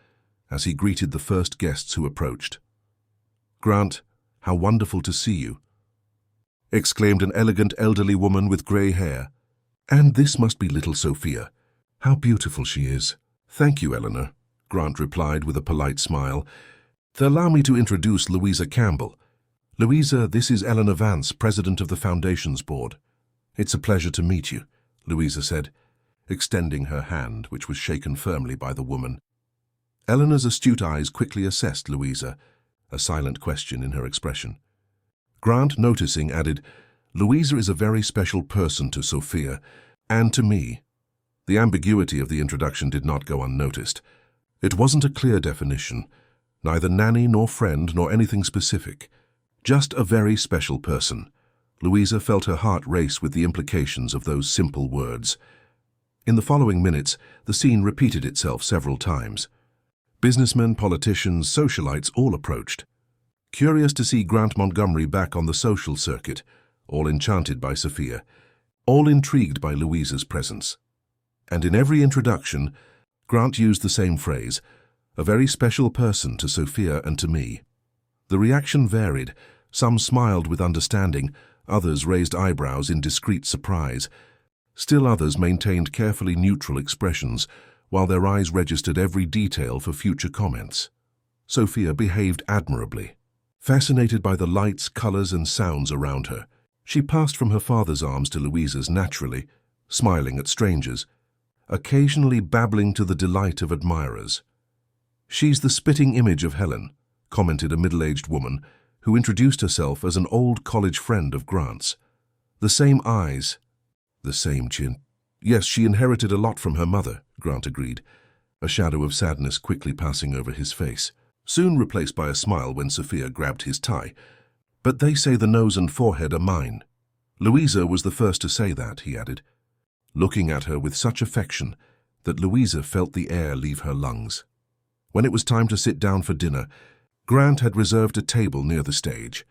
as he greeted the first guests who approached. "Grant, how wonderful to see you," exclaimed an elegant elderly woman with grey hair. "And this must be little Sophia. How beautiful she is." "Thank you, Eleanor," Grant replied with a polite smile. "Allow me to introduce Louisa Campbell. Louisa, this is Eleanor Vance, president of the Foundation's board." "It's a pleasure to meet you," Louisa said, extending her hand, which was shaken firmly by the woman. Eleanor's astute eyes quickly assessed Louisa, a silent question in her expression. Grant, noticing, added, "Louisa is a very special person to Sophia, and to me." The ambiguity of the introduction did not go unnoticed. It wasn't a clear definition, neither nanny nor friend nor anything specific. Just a very special person. Louisa felt her heart race with the implications of those simple words. In the following minutes, the scene repeated itself several times. Businessmen, politicians, socialites all approached. Curious to see Grant Montgomery back on the social circuit, all enchanted by Sophia, all intrigued by Louisa's presence. And in every introduction, Grant used the same phrase, "a very special person to Sophia and to me." The reaction varied. Some smiled with understanding, others raised eyebrows in discreet surprise. Still others maintained carefully neutral expressions, while their eyes registered every detail for future comments. Sophia behaved admirably. Fascinated by the lights, colors, and sounds around her, she passed from her father's arms to Louisa's naturally, smiling at strangers, occasionally babbling to the delight of admirers. "She's the spitting image of Helen," commented a middle-aged woman, who introduced herself as an old college friend of Grant's. "The same eyes, the same chin." "Yes, she inherited a lot from her mother," Grant agreed, a shadow of sadness quickly passing over his face, soon replaced by a smile when Sophia grabbed his tie. "But they say the nose and forehead are mine." "Louisa was the first to say that," he added, looking at her with such affection that Louisa felt the air leave her lungs. When it was time to sit down for dinner, Grant had reserved a table near the stage,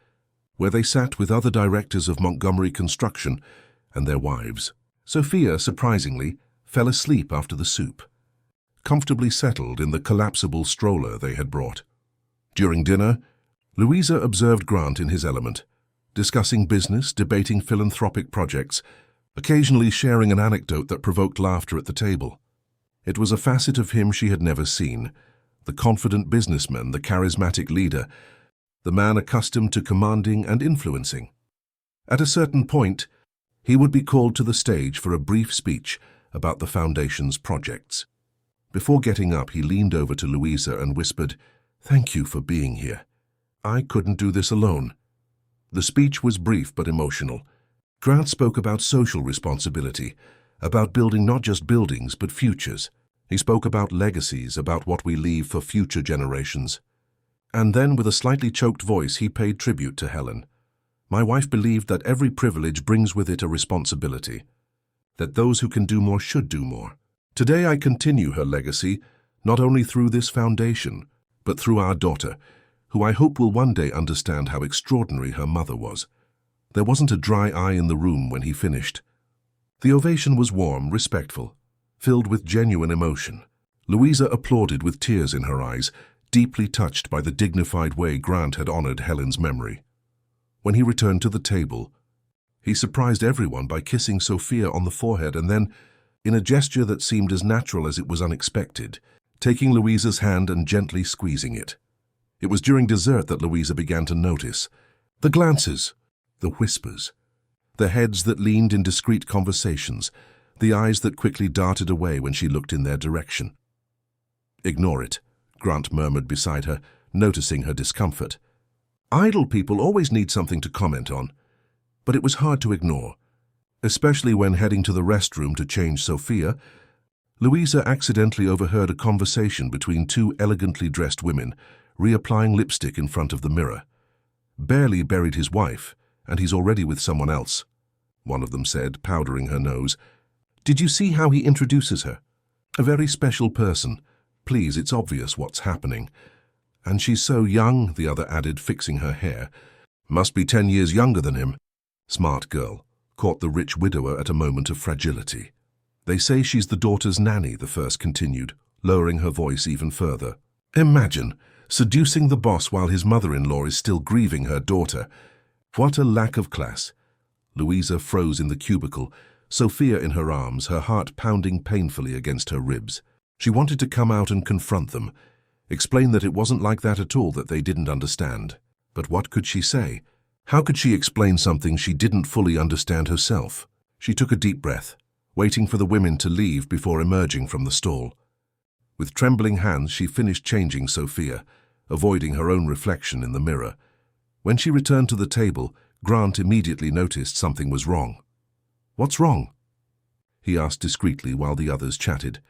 where they sat with other directors of Montgomery Construction and their wives. Sophia, surprisingly, fell asleep after the soup, comfortably settled in the collapsible stroller they had brought. During dinner, Louisa observed Grant in his element, discussing business, debating philanthropic projects, occasionally sharing an anecdote that provoked laughter at the table. It was a facet of him she had never seen, the confident businessman, the charismatic leader, the man accustomed to commanding and influencing. At a certain point, he would be called to the stage for a brief speech about the Foundation's projects. Before getting up, he leaned over to Louisa and whispered, "Thank you for being here. I couldn't do this alone." The speech was brief but emotional. Grant spoke about social responsibility, about building not just buildings but futures. He spoke about legacies, about what we leave for future generations. And then, with a slightly choked voice, he paid tribute to Helen. "My wife believed that every privilege brings with it a responsibility, that those who can do more should do more. Today I continue her legacy, not only through this foundation, but through our daughter, who I hope will one day understand how extraordinary her mother was." There wasn't a dry eye in the room when he finished. The ovation was warm, respectful, filled with genuine emotion. Louisa applauded with tears in her eyes, deeply touched by the dignified way Grant had honored Helen's memory. When he returned to the table, he surprised everyone by kissing Sophia on the forehead and then, in a gesture that seemed as natural as it was unexpected, taking Louisa's hand and gently squeezing it. It was during dessert that Louisa began to notice the glances, the whispers, the heads that leaned in discreet conversations, the eyes that quickly darted away when she looked in their direction. "Ignore it," Grant murmured beside her, noticing her discomfort. Idle people always need something to comment on, but it was hard to ignore, especially when heading to the restroom to change Sophia. Louisa accidentally overheard a conversation between two elegantly dressed women, reapplying lipstick in front of the mirror. "Barely buried his wife, and he's already with someone else," one of them said, powdering her nose. "Did you see how he introduces her? A very special person. Please, it's obvious what's happening. And she's so young," the other added, fixing her hair. "Must be 10 years younger than him." "Smart girl," caught the rich widower at a moment of fragility. "They say she's the daughter's nanny," the first continued, lowering her voice even further. "Imagine, seducing the boss while his mother-in-law is still grieving her daughter. What a lack of class." Louisa froze in the cubicle, Sophia in her arms, her heart pounding painfully against her ribs. She wanted to come out and confront them, explain that it wasn't like that at all, that they didn't understand. But what could she say? How could she explain something she didn't fully understand herself? She took a deep breath, waiting for the women to leave before emerging from the stall. With trembling hands, she finished changing Sophia, avoiding her own reflection in the mirror. When she returned to the table, Grant immediately noticed something was wrong. "What's wrong?" he asked discreetly while the others chatted.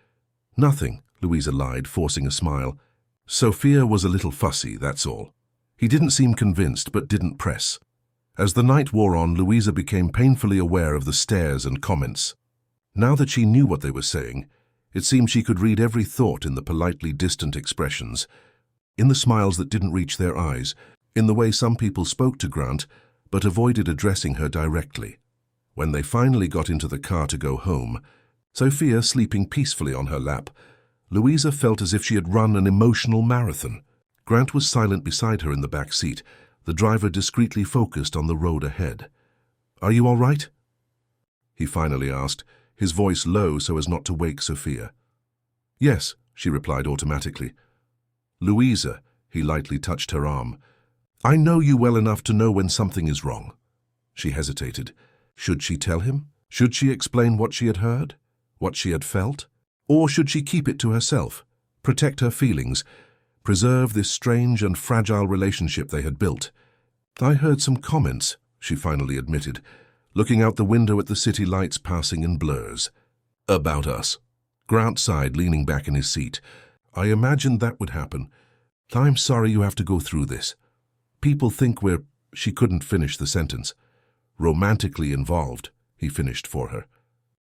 "Nothing," Louisa lied, forcing a smile. "Sophia was a little fussy, that's all." He didn't seem convinced, but didn't press. As the night wore on, Louisa became painfully aware of the stares and comments. Now that she knew what they were saying, it seemed she could read every thought in the politely distant expressions, in the smiles that didn't reach their eyes, in the way some people spoke to Grant but avoided addressing her directly. When they finally got into the car to go home, Sophia sleeping peacefully on her lap, Louisa felt as if she had run an emotional marathon. Grant was silent beside her in the back seat, the driver discreetly focused on the road ahead. "Are you all right?" he finally asked, his voice low so as not to wake Sophia. "Yes," she replied automatically. "Louisa," he lightly touched her arm, "I know you well enough to know when something is wrong." She hesitated. Should she tell him? Should she explain what she had heard? What she had felt? Or should she keep it to herself, protect her feelings, preserve this strange and fragile relationship they had built? "I heard some comments," she finally admitted, looking out the window at the city lights passing in blurs. "About us." Grant sighed, leaning back in his seat. "I imagined that would happen. I'm sorry you have to go through this. People think we're—" She couldn't finish the sentence. "Romantically involved," he finished for her.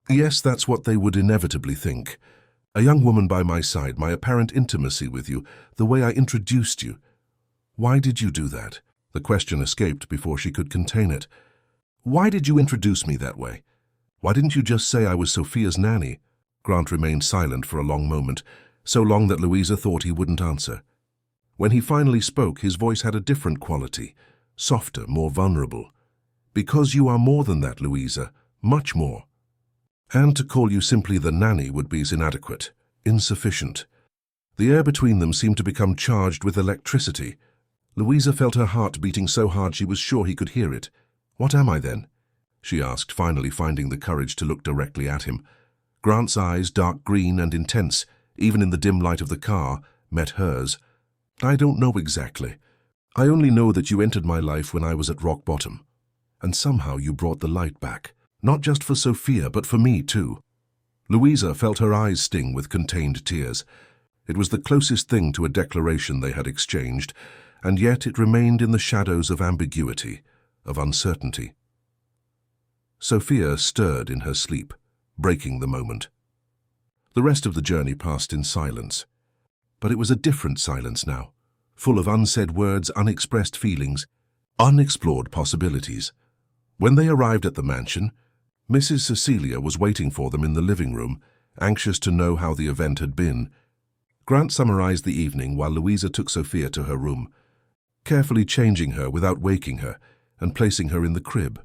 "Yes, that's what they would inevitably think. A young woman by my side, my apparent intimacy with you, the way I introduced you. Why did you do that?" The question escaped before she could contain it. "Why did you introduce me that way? Why didn't you just say I was Sophia's nanny?" Grant remained silent for a long moment, so long that Louisa thought he wouldn't answer. When he finally spoke, his voice had a different quality, softer, more vulnerable. "Because you are more than that, Louisa, much more. And to call you simply the nanny would be inadequate, insufficient." The air between them seemed to become charged with electricity. Louisa felt her heart beating so hard she was sure he could hear it. "What am I then?" she asked, finally finding the courage to look directly at him. Grant's eyes, dark green and intense, even in the dim light of the car, met hers. "I don't know exactly. I only know that you entered my life when I was at rock bottom. And somehow you brought the light back, not just for Sophia, but for me too." Louisa felt her eyes sting with contained tears. It was the closest thing to a declaration they had exchanged, and yet it remained in the shadows of ambiguity, of uncertainty. Sophia stirred in her sleep, breaking the moment. The rest of the journey passed in silence. But it was a different silence now, full of unsaid words, unexpressed feelings, unexplored possibilities. When they arrived at the mansion, Mrs. Cecilia was waiting for them in the living room, anxious to know how the event had been. Grant summarized the evening while Louisa took Sophia to her room, carefully changing her without waking her and placing her in the crib.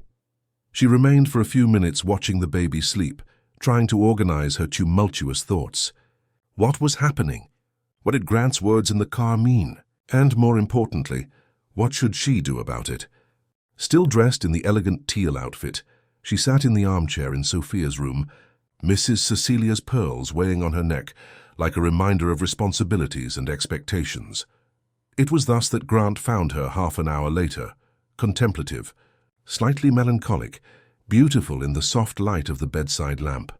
She remained for a few minutes watching the baby sleep, trying to organize her tumultuous thoughts. What was happening? What did Grant's words in the car mean? And more importantly, what should she do about it? Still dressed in the elegant teal outfit, she sat in the armchair in Sophia's room, Mrs. Cecilia's pearls weighing on her neck like a reminder of responsibilities and expectations. It was thus that Grant found her half an hour later, contemplative, slightly melancholic, beautiful in the soft light of the bedside lamp.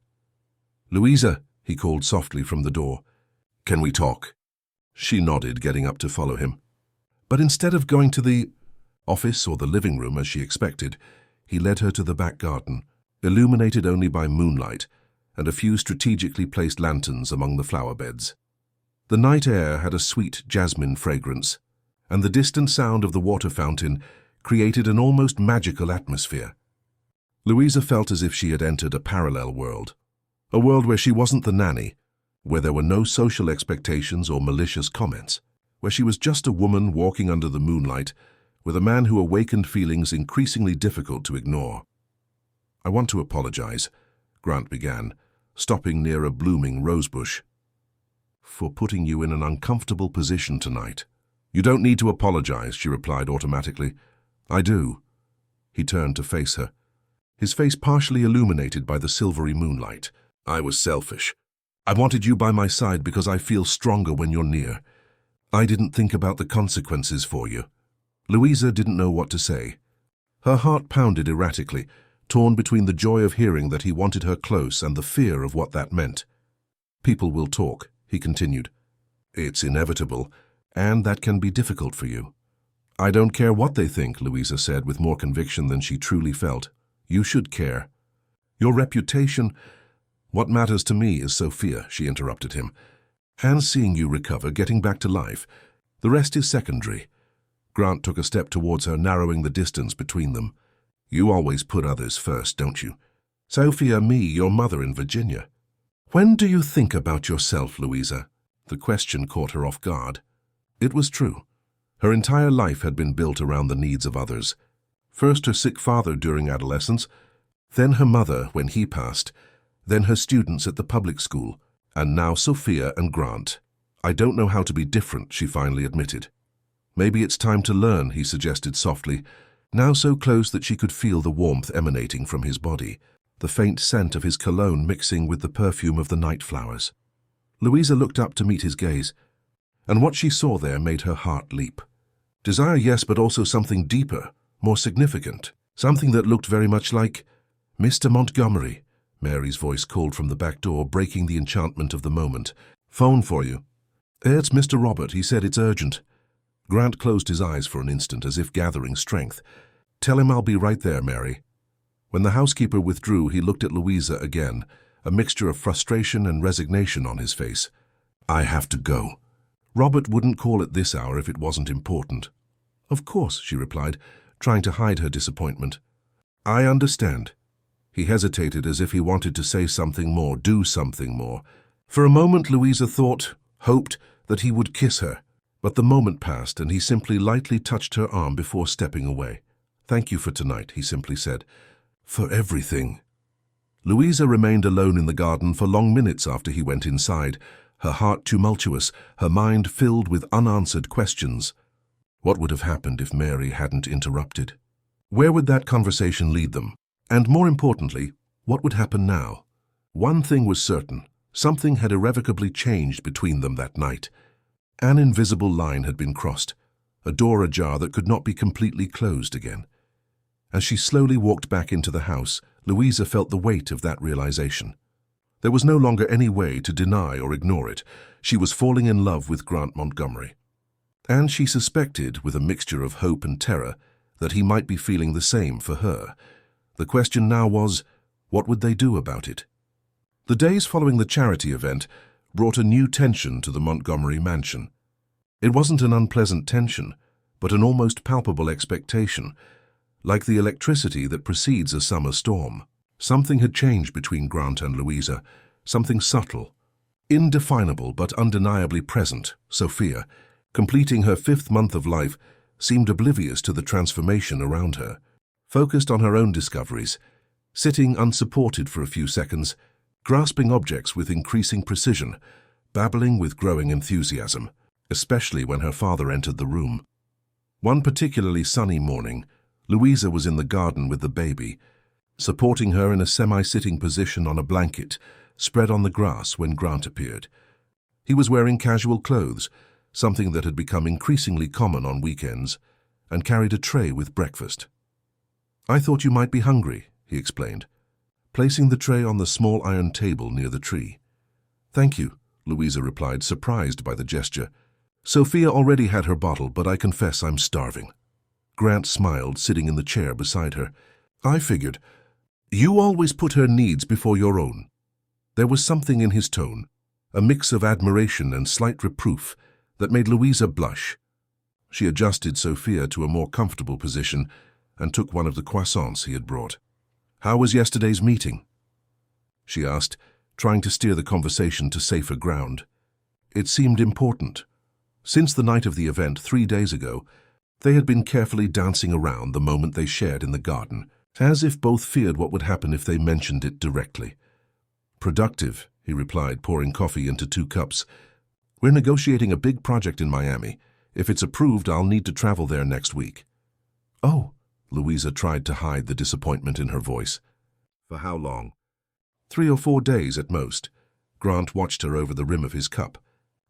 "Louisa," he called softly from the door. "Can we talk?" She nodded, getting up to follow him. But instead of going to the office or the living room as she expected, he led her to the back garden, illuminated only by moonlight and a few strategically placed lanterns among the flower beds. The night air had a sweet jasmine fragrance, and the distant sound of the water fountain created an almost magical atmosphere. Louisa felt as if she had entered a parallel world, a world where she wasn't the nanny, where there were no social expectations or malicious comments, where she was just a woman walking under the moonlight with a man who awakened feelings increasingly difficult to ignore. "I want to apologize," Grant began, stopping near a blooming rosebush, "for putting you in an uncomfortable position tonight." "You don't need to apologize," she replied automatically. "I do." He turned to face her, his face partially illuminated by the silvery moonlight. "I was selfish. I wanted you by my side because I feel stronger when you're near. I didn't think about the consequences for you." Louisa didn't know what to say. Her heart pounded erratically, torn between the joy of hearing that he wanted her close and the fear of what that meant. "People will talk," he continued. "It's inevitable, and that can be difficult for you." "I don't care what they think," Louisa said with more conviction than she truly felt. "You should care. Your reputation—" "What matters to me is Sophia," she interrupted him, "and seeing you recover, getting back to life. The rest is secondary." Grant took a step towards her, narrowing the distance between them. "You always put others first, don't you? Sophia, me, your mother in Virginia." "When do you think about yourself, Louisa?" The question caught her off guard. It was true. Her entire life had been built around the needs of others. First her sick father during adolescence, then her mother when he passed, then her students at the public school, and now Sophia and Grant. "I don't know how to be different," she finally admitted. "Maybe it's time to learn," he suggested softly, now so close that she could feel the warmth emanating from his body, the faint scent of his cologne mixing with the perfume of the night flowers. Louisa looked up to meet his gaze, and what she saw there made her heart leap. Desire, yes, but also something deeper, more significant, something that looked very much like "Mr. Montgomery," Mary's voice called from the back door, breaking the enchantment of the moment. "Phone for you." "It's Mr. Robert. He said it's urgent." Grant closed his eyes for an instant as if gathering strength. "Tell him I'll be right there, Mary." When the housekeeper withdrew, he looked at Louisa again, a mixture of frustration and resignation on his face. "I have to go. Robert wouldn't call at this hour if it wasn't important." "Of course," she replied, trying to hide her disappointment. "I understand." He hesitated as if he wanted to say something more, do something more. For a moment Louisa thought, hoped, that he would kiss her. But the moment passed, and he simply lightly touched her arm before stepping away. "Thank you for tonight," he simply said. "For everything." Louisa remained alone in the garden for long minutes after he went inside, her heart tumultuous, her mind filled with unanswered questions. What would have happened if Mary hadn't interrupted? Where would that conversation lead them? And more importantly, what would happen now? One thing was certain. Something had irrevocably changed between them that night. An invisible line had been crossed, a door ajar that could not be completely closed again. As she slowly walked back into the house, Louisa felt the weight of that realization. There was no longer any way to deny or ignore it. She was falling in love with Grant Montgomery. And she suspected, with a mixture of hope and terror, that he might be feeling the same for her. The question now was, what would they do about it? The days following the charity event brought a new tension to the Montgomery mansion. It wasn't an unpleasant tension, but an almost palpable expectation, like the electricity that precedes a summer storm. Something had changed between Grant and Louisa, something subtle, indefinable but undeniably present. Sophia, completing her 5th month of life, seemed oblivious to the transformation around her, focused on her own discoveries, sitting unsupported for a few seconds, grasping objects with increasing precision, babbling with growing enthusiasm. especially when her father entered the room. One particularly sunny morning, Louisa was in the garden with the baby, supporting her in a semi-sitting position on a blanket spread on the grass when Grant appeared. He was wearing casual clothes, something that had become increasingly common on weekends, and carried a tray with breakfast. "I thought you might be hungry," he explained, placing the tray on the small iron table near the tree. "Thank you," Louisa replied, surprised by the gesture. "Sophia already had her bottle, but I confess I'm starving." Grant smiled, sitting in the chair beside her. "I figured. You always put her needs before your own." There was something in his tone, a mix of admiration and slight reproof, that made Louisa blush. She adjusted Sophia to a more comfortable position and took one of the croissants he had brought. "How was yesterday's meeting?" she asked, trying to steer the conversation to safer ground. It seemed important. Since the night of the event 3 days ago, they had been carefully dancing around the moment they shared in the garden, as if both feared what would happen if they mentioned it directly. "Productive," he replied, pouring coffee into 2 cups. "We're negotiating a big project in Miami. If it's approved, I'll need to travel there next week." "Oh," Louisa tried to hide the disappointment in her voice. "For how long?" 3 or 4 days at most." Grant watched her over the rim of his cup.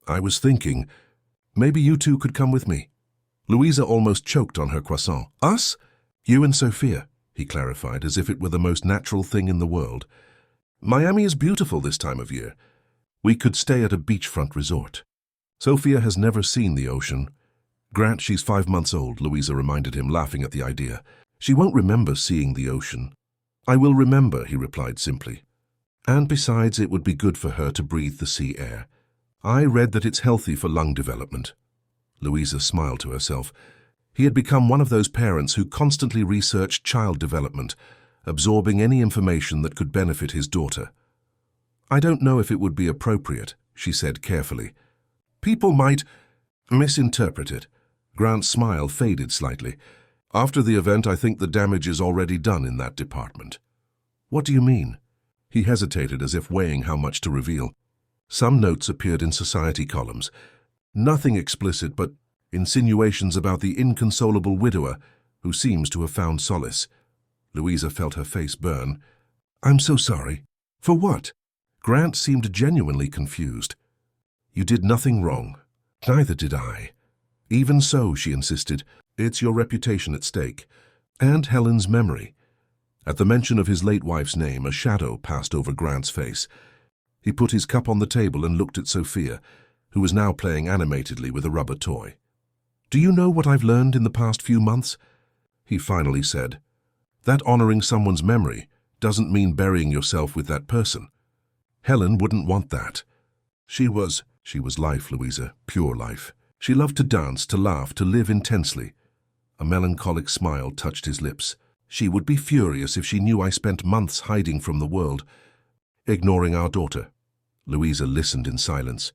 "I was thinking, maybe you two could come with me." Louisa almost choked on her croissant. "Us?" "You and Sophia," he clarified, as if it were the most natural thing in the world. "Miami is beautiful this time of year. We could stay at a beachfront resort." "Sophia has never seen the ocean." "Grant, she's 5 months old," Louisa reminded him, laughing at the idea. "She won't remember seeing the ocean." "I will remember," he replied simply. "And besides, it would be good for her to breathe the sea air. I read that it's healthy for lung development." Louisa smiled to herself. He had become one of those parents who constantly researched child development, absorbing any information that could benefit his daughter. "I don't know if it would be appropriate," she said carefully. "People might misinterpret it." Grant's smile faded slightly. "After the event, I think the damage is already done in that department." "What do you mean?" He hesitated, as if weighing how much to reveal. Some notes appeared in society columns. Nothing explicit, but insinuations about the inconsolable widower who seems to have found solace. Louisa felt her face burn. "I'm so sorry." "For what?" Grant seemed genuinely confused. "You did nothing wrong." "Neither did I." "Even so," she insisted, "it's your reputation at stake. And Helen's memory." At the mention of his late wife's name, a shadow passed over Grant's face. He put his cup on the table and looked at Sophia, who was now playing animatedly with a rubber toy. "Do you know what I've learned in the past few months?" he finally said. "That honoring someone's memory doesn't mean burying yourself with that person. Helen wouldn't want that. She was life, Louisa, pure life. She loved to dance, to laugh, to live intensely." A melancholic smile touched his lips. "She would be furious if she knew I spent months hiding from the world, ignoring our daughter." Louisa listened in silence,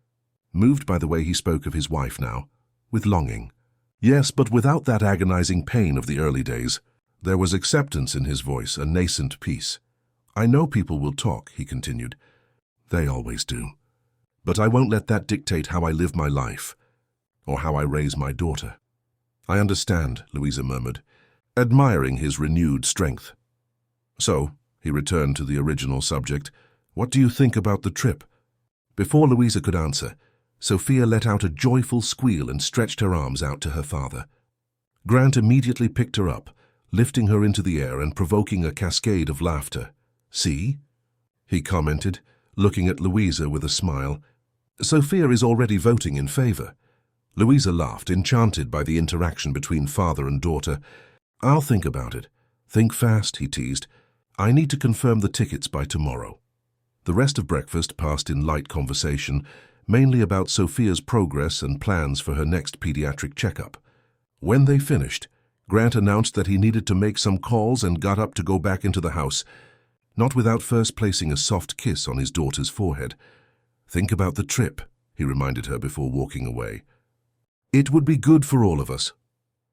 moved by the way he spoke of his wife now, with longing. Yes, but without that agonizing pain of the early days. There was acceptance in his voice, a nascent peace. "I know people will talk," he continued. "They always do. But I won't let that dictate how I live my life, or how I raise my daughter." "I understand," Louisa murmured, admiring his renewed strength. "So," he returned to the original subject, "what do you think about the trip?" Before Louisa could answer, Sophia let out a joyful squeal and stretched her arms out to her father. Grant immediately picked her up, lifting her into the air and provoking a cascade of laughter. "See?" he commented, looking at Louisa with a smile. "Sophia is already voting in favor." Louisa laughed, enchanted by the interaction between father and daughter. "I'll think about it." "Think fast," he teased. "I need to confirm the tickets by tomorrow." The rest of breakfast passed in light conversation, mainly about Sophia's progress and plans for her next pediatric checkup. When they finished, Grant announced that he needed to make some calls and got up to go back into the house, not without first placing a soft kiss on his daughter's forehead. "Think about the trip," he reminded her before walking away. "It would be good for all of us."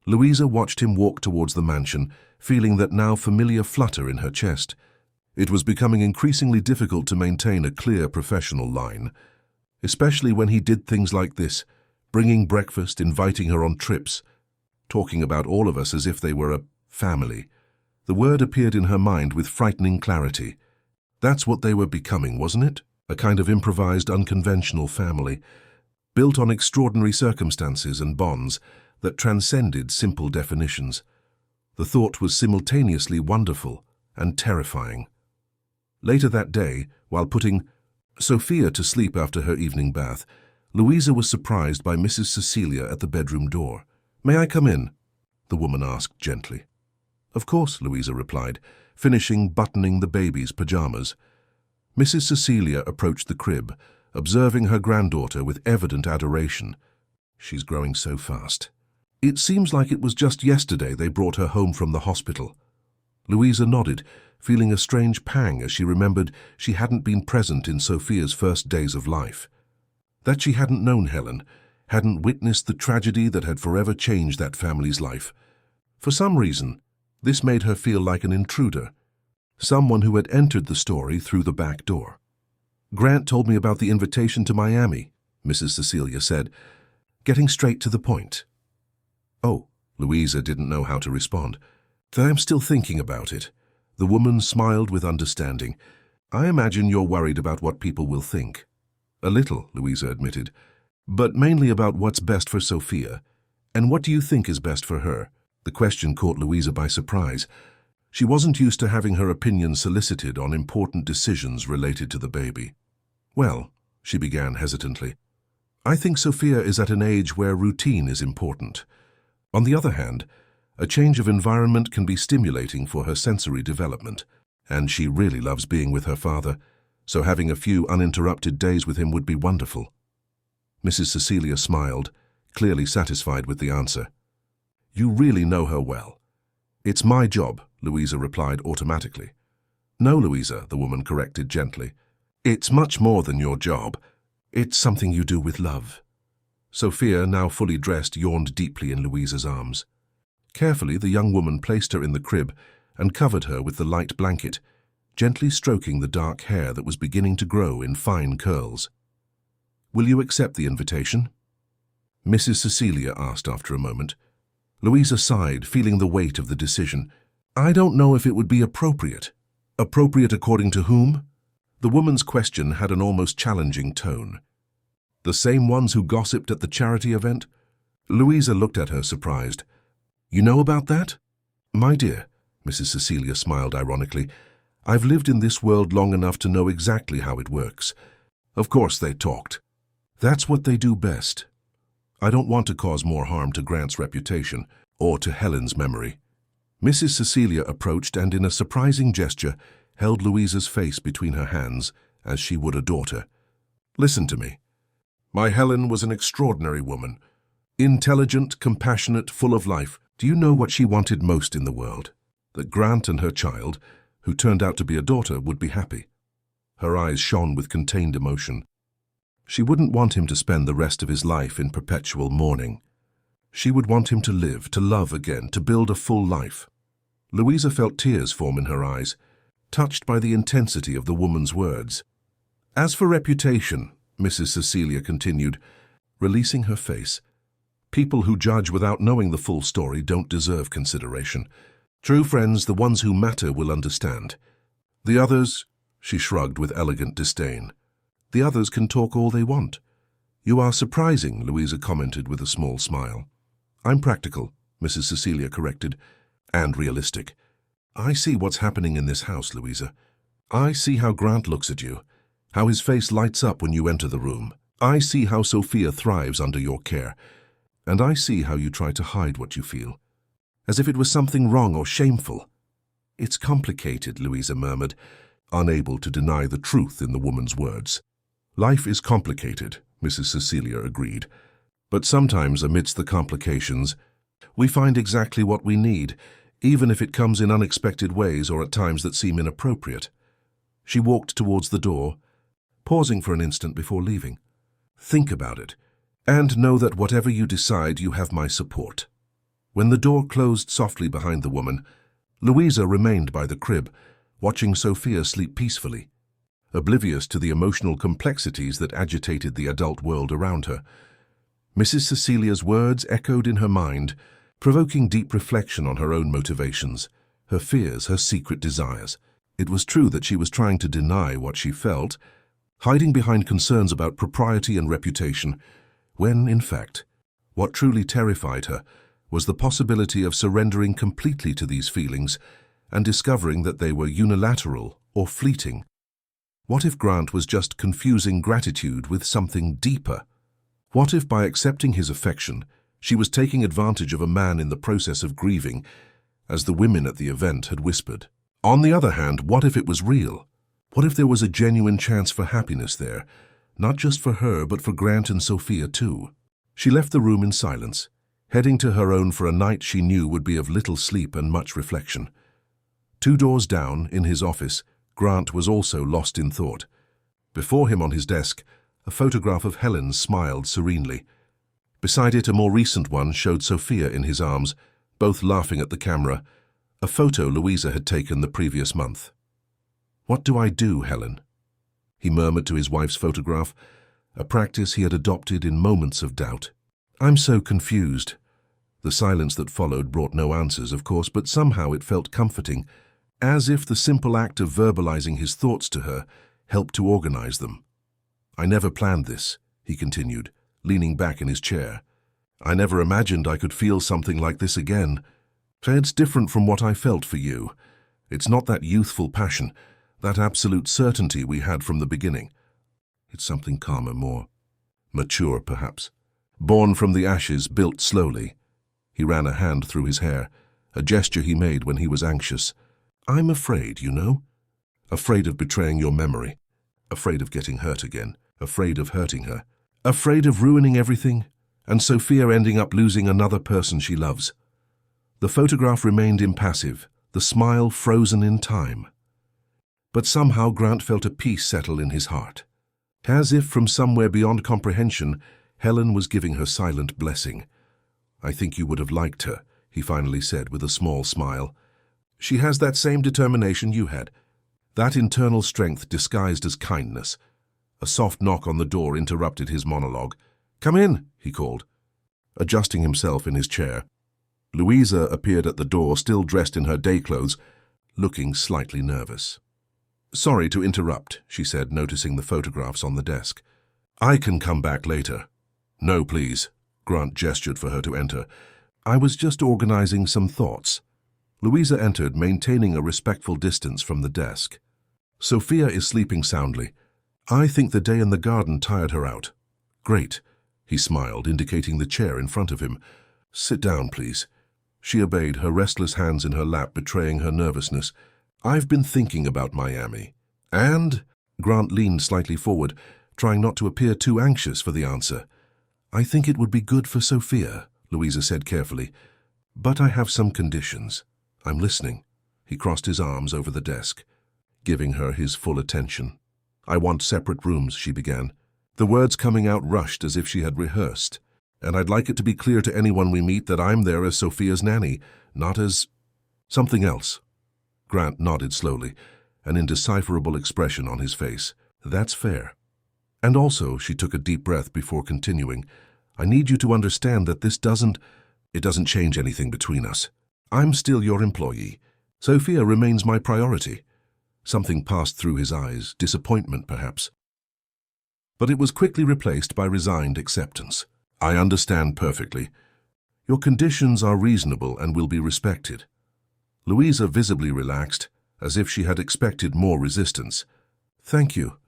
Louisa watched him walk towards the mansion, feeling that now familiar flutter in her chest. It was becoming increasingly difficult to maintain a clear professional line, especially when he did things like this, bringing breakfast, inviting her on trips, talking about all of us as if they were a family. The word appeared in her mind with frightening clarity. That's what they were becoming, wasn't it? A kind of improvised, unconventional family, built on extraordinary circumstances and bonds that transcended simple definitions. The thought was simultaneously wonderful and terrifying. Later that day, while putting Sophia to sleep after her evening bath, Louisa was surprised by Mrs. Cecilia at the bedroom door. "May I come in?" the woman asked gently. "Of course," Louisa replied, finishing buttoning the baby's pajamas. Mrs. Cecilia approached the crib, observing her granddaughter with evident adoration. "She's growing so fast. It seems like it was just yesterday they brought her home from the hospital." Louisa nodded, feeling a strange pang as she remembered she hadn't been present in Sophia's first days of life. That she hadn't known Helen, hadn't witnessed the tragedy that had forever changed that family's life. For some reason, this made her feel like an intruder, someone who had entered the story through the back door. "Grant told me about the invitation to Miami," Mrs. Cecilia said, getting straight to the point. "Oh," Louisa didn't know how to respond. "I'm still thinking about it." The woman smiled with understanding. "I imagine you're worried about what people will think." "A little," Louisa admitted, "but mainly about what's best for Sophia. And what do you think is best for her?" The question caught Louisa by surprise. She wasn't used to having her opinion solicited on important decisions related to the baby. "Well," she began hesitantly, "I think Sophia is at an age where routine is important. On the other hand, a change of environment can be stimulating for her sensory development, and she really loves being with her father, so having a few uninterrupted days with him would be wonderful." Mrs. Cecilia smiled, clearly satisfied with the answer. "You really know her well." "It's my job," Louisa replied automatically. "No, Louisa," the woman corrected gently. "It's much more than your job. It's something you do with love." Sophia, now fully dressed, yawned deeply in Louisa's arms. Carefully, the young woman placed her in the crib and covered her with the light blanket, gently stroking the dark hair that was beginning to grow in fine curls. "Will you accept the invitation?" Mrs. Cecilia asked after a moment. Louisa sighed, feeling the weight of the decision. "I don't know if it would be appropriate." "Appropriate according to whom?" The woman's question had an almost challenging tone. "The same ones who gossiped at the charity event?" Louisa looked at her, surprised. "You know about that?" "My dear," Mrs. Cecilia smiled ironically, "I've lived in this world long enough to know exactly how it works. Of course they talked. That's what they do best. I don't want to cause more harm to Grant's reputation or to Helen's memory." Mrs. Cecilia approached and, in a surprising gesture, held Louisa's face between her hands as she would a daughter. "Listen to me. My Helen was an extraordinary woman. Intelligent, compassionate, full of life. Do you know what she wanted most in the world? That Grant and her child, who turned out to be a daughter, would be happy." Her eyes shone with contained emotion. She wouldn't want him to spend the rest of his life in perpetual mourning. She would want him to live, to love again, to build a full life. Louisa felt tears form in her eyes, touched by the intensity of the woman's words. "As for reputation," Mrs. Cecilia continued, releasing her face, "people who judge without knowing the full story don't deserve consideration. True friends, the ones who matter, will understand. The others," she shrugged with elegant disdain, "the others can talk all they want." "You are surprising," Louisa commented with a small smile. "I'm practical," Mrs. Cecilia corrected, "and realistic. I see what's happening in this house, Louisa. I see how Grant looks at you, how his face lights up when you enter the room. I see how Sophia thrives under your care, and I see how you try to hide what you feel, as if it was something wrong or shameful." "It's complicated," Louisa murmured, unable to deny the truth in the woman's words. "Life is complicated," Mrs. Cecilia agreed, "but sometimes amidst the complications, we find exactly what we need, even if it comes in unexpected ways or at times that seem inappropriate." She walked towards the door, pausing for an instant before leaving. "Think about it, and know that whatever you decide, you have my support." When the door closed softly behind the woman, Louisa remained by the crib, watching Sophia sleep peacefully, oblivious to the emotional complexities that agitated the adult world around her. Mrs. Cecilia's words echoed in her mind, provoking deep reflection on her own motivations, her fears, her secret desires. It was true that she was trying to deny what she felt, hiding behind concerns about propriety and reputation, when, in fact, what truly terrified her was the possibility of surrendering completely to these feelings and discovering that they were unilateral or fleeting. What if Grant was just confusing gratitude with something deeper? What if by accepting his affection, she was taking advantage of a man in the process of grieving, as the women at the event had whispered? On the other hand, what if it was real? What if there was a genuine chance for happiness there, not just for her but for Grant and Sophia too? She left the room in silence, heading to her own for a night she knew would be of little sleep and much reflection. 2 doors down, in his office, Grant was also lost in thought. Before him on his desk, a photograph of Helen smiled serenely. Beside it, a more recent one showed Sophia in his arms, both laughing at the camera, a photo Louisa had taken the previous month. "What do I do, Helen?" he murmured to his wife's photograph, a practice he had adopted in moments of doubt. "I'm so confused." The silence that followed brought no answers, of course, but somehow it felt comforting, as if the simple act of verbalizing his thoughts to her helped to organize them. "I never planned this," he continued, leaning back in his chair. "I never imagined I could feel something like this again. It's different from what I felt for you. It's not that youthful passion, that absolute certainty we had from the beginning. It's something calmer, more mature, perhaps. Born from the ashes, built slowly." He ran a hand through his hair, a gesture he made when he was anxious. "I'm afraid, you know. Afraid of betraying your memory. Afraid of getting hurt again. Afraid of hurting her. Afraid of ruining everything, and Sophia ending up losing another person she loves." The photograph remained impassive, the smile frozen in time. But somehow Grant felt a peace settle in his heart. As if from somewhere beyond comprehension, Helen was giving her silent blessing. "I think you would have liked her," he finally said with a small smile. "She has that same determination you had, that internal strength disguised as kindness." A soft knock on the door interrupted his monologue. "Come in," he called, adjusting himself in his chair. Louisa appeared at the door, still dressed in her day clothes, looking slightly nervous. "Sorry to interrupt," she said, noticing the photographs on the desk. "I can come back later." "No, please." Grant gestured for her to enter. "I was just organizing some thoughts." Louisa entered, maintaining a respectful distance from the desk. "Sophia is sleeping soundly. I think the day in the garden tired her out." "Great," he smiled, indicating the chair in front of him. "Sit down, please." She obeyed, her restless hands in her lap betraying her nervousness. "I've been thinking about Miami." "And?" Grant leaned slightly forward, trying not to appear too anxious for the answer. "I think it would be good for Sophia," Louisa said carefully. "But I have some conditions." "I'm listening." He crossed his arms over the desk, giving her his full attention. "I want separate rooms," she began, the words coming out rushed as if she had rehearsed. "And I'd like it to be clear to anyone we meet that I'm there as Sophia's nanny, not as something else." Grant nodded slowly, an indecipherable expression on his face. "That's fair." "And also," she took a deep breath before continuing, "I need you to understand that it doesn't change anything between us. I'm still your employee. Sophia remains my priority." Something passed through his eyes, disappointment perhaps. But it was quickly replaced by resigned acceptance. "I understand perfectly. Your conditions are reasonable and will be respected." Louisa visibly relaxed, as if she had expected more resistance. "Thank you."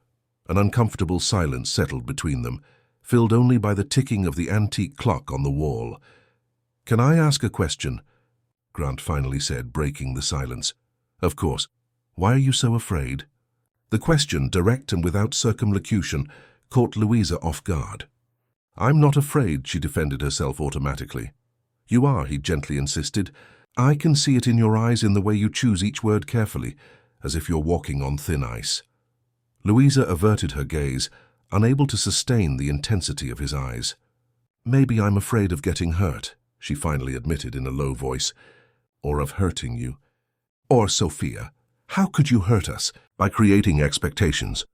An uncomfortable silence settled between them, filled only by the ticking of the antique clock on the wall. "Can I ask a question?" Grant finally said, breaking the silence. "Of course. Why are you so afraid?" The question, direct and without circumlocution, caught Louisa off guard. "I'm not afraid," she defended herself automatically. "You are," he gently insisted. "I can see it in your eyes, in the way you choose each word carefully, as if you're walking on thin ice." Louisa averted her gaze, unable to sustain the intensity of his eyes. "Maybe I'm afraid of getting hurt," she finally admitted in a low voice. "Or of hurting you. Or Sophia. How could you hurt us? By creating expectations,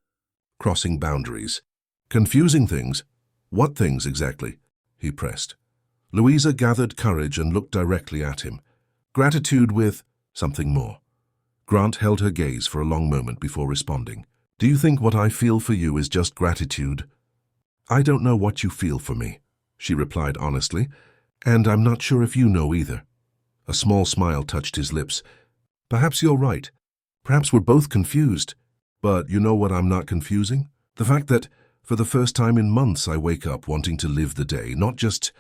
crossing boundaries, confusing things." "What things exactly?" he pressed. Louisa gathered courage and looked directly at him. Gratitude with something more. Grant held her gaze for a long moment before responding. Do you think what I feel for you is just gratitude? I don't know what you feel for me, she replied honestly, and I'm not sure if you know either. A small smile touched his lips. Perhaps you're right. Perhaps we're both confused. But you know what I'm not confusing? The fact that, for the first time in months, I wake up wanting to live the day, not just